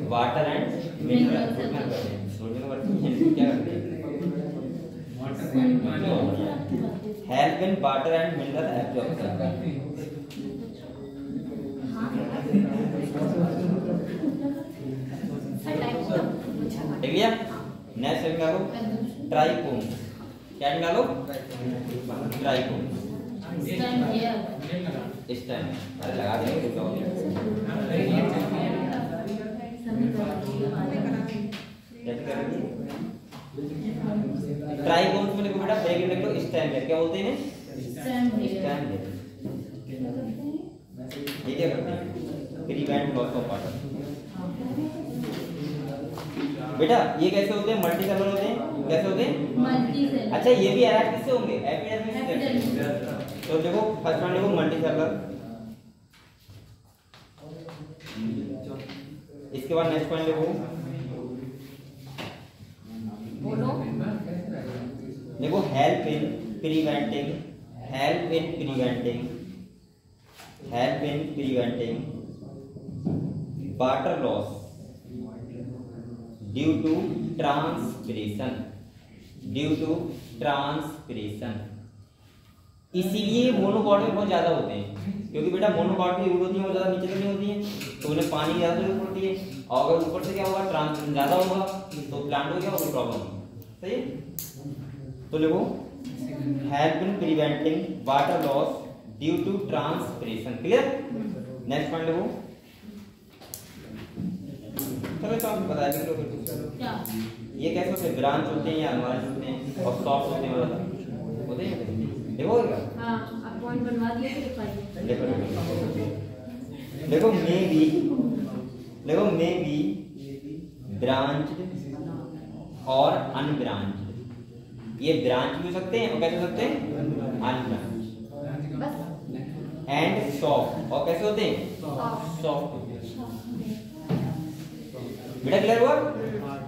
वाटर एंड मिनरल क्या करते हैं, help in water and mineral absorption. देख लिया। नेक्स्ट निकालो ट्राइकोम। क्या निकालो? ट्राइकोम। इस टाइम अरे लगा देंगे ट्राइकोम्स में लिखो बेटा, ब्रैकेट में लिखो स्टैंड। क्या बोलते हैं? स्टैंड। ये क्या करते हैं? Prevent loss of water. बेटा ये कैसे होते हैं? मल्टी सेलुलर होते हैं। कैसे होते हैं? Multi cellular. अच्छा ये भी एराइड किससे होंगे? एपिडर्मिस से। तो देखो फर्स्ट वन देखो मल्टी सेलुलर। इसके बाद नेक्स्ट पॉइंट देखो, बोलो। देखो help in preventing water loss due to transpiration. इसीलिए मोनोकॉट में बहुत ज्यादा होते हैं, क्योंकि बेटा मोनोकॉट की जरूरत होती है, वो ज्यादा नीचे तक नहीं होती है, तो उन्हें पानी ज्यादा जरूरत पड़ती है। और अगर ऊपर से क्या होगा, ट्रांसपिरेशन ज्यादा होगा तो प्लांट को क्या होगा, प्रॉब्लम होगी। सही है? तो देखो help in preventing water loss due to transpiration. Clear? Next point देखो। चलो तो आपको बताया कि क्या ये कैसे होते हैं? ब्रांच होते हैं या अनब्रांच होते हैं और सॉफ्ट होते हैं, होते हैं। देखो क्या? हाँ आप पॉइंट बनवा दिए तो लिखवाइए। देखो मे बी ब्रांच्ड और अनब्रांच्ड। ये ब्रांच भी हो सकते हैं और कैसे हो सकते हैं? अनब्रांच। बस एंड सॉफ्ट। और कैसे होते हैं? सॉफ्ट। बेटा क्लियर हुआ?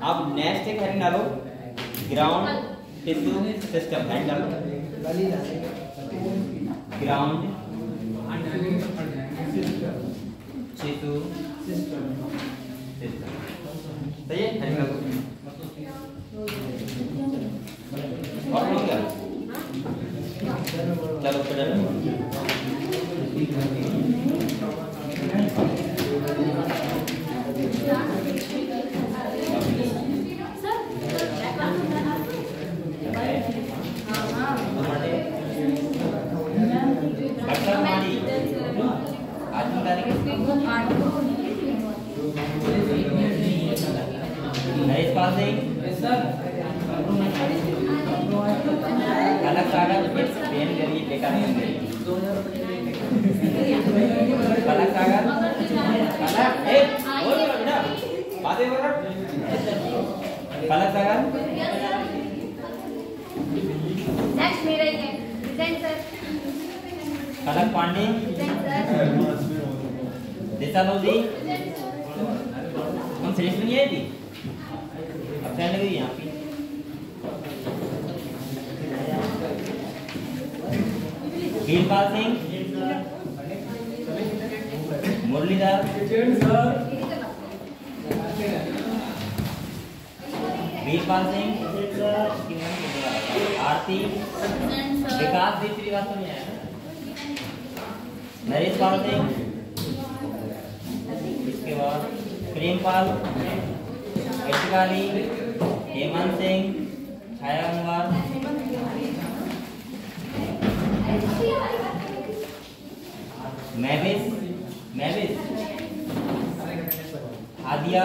अब नेक्स्ट एक हेडिंग डालो, ग्राउंड टिश्यू सिस्टम। हेड डालो ग्राउंड टिश्यू सिस्टम। सही है? हेडिंग डालो। और हो गया? चलो फिर अलग सारा पेन करिए बेकार नहीं अलग सारा अलग बोल बेटा बातें बोल अलग सारा नेक्स्ट मेरा ही है डिजाइन सर। अलग पांडे दिशालोजी हम सीरीज में नहीं आई थी, अब सेंड गई यहाँ पे। वीरपाल सिंह, मुरलीधर, वीरपाल सिंह, आरती, विकास दूसरी बात तो नहीं आया, नरेश पाल सिंह, इसके बाद प्रेमपाल, यशकाली, हेमंत सिंह, छाया कुमार, मैविस, आदिया,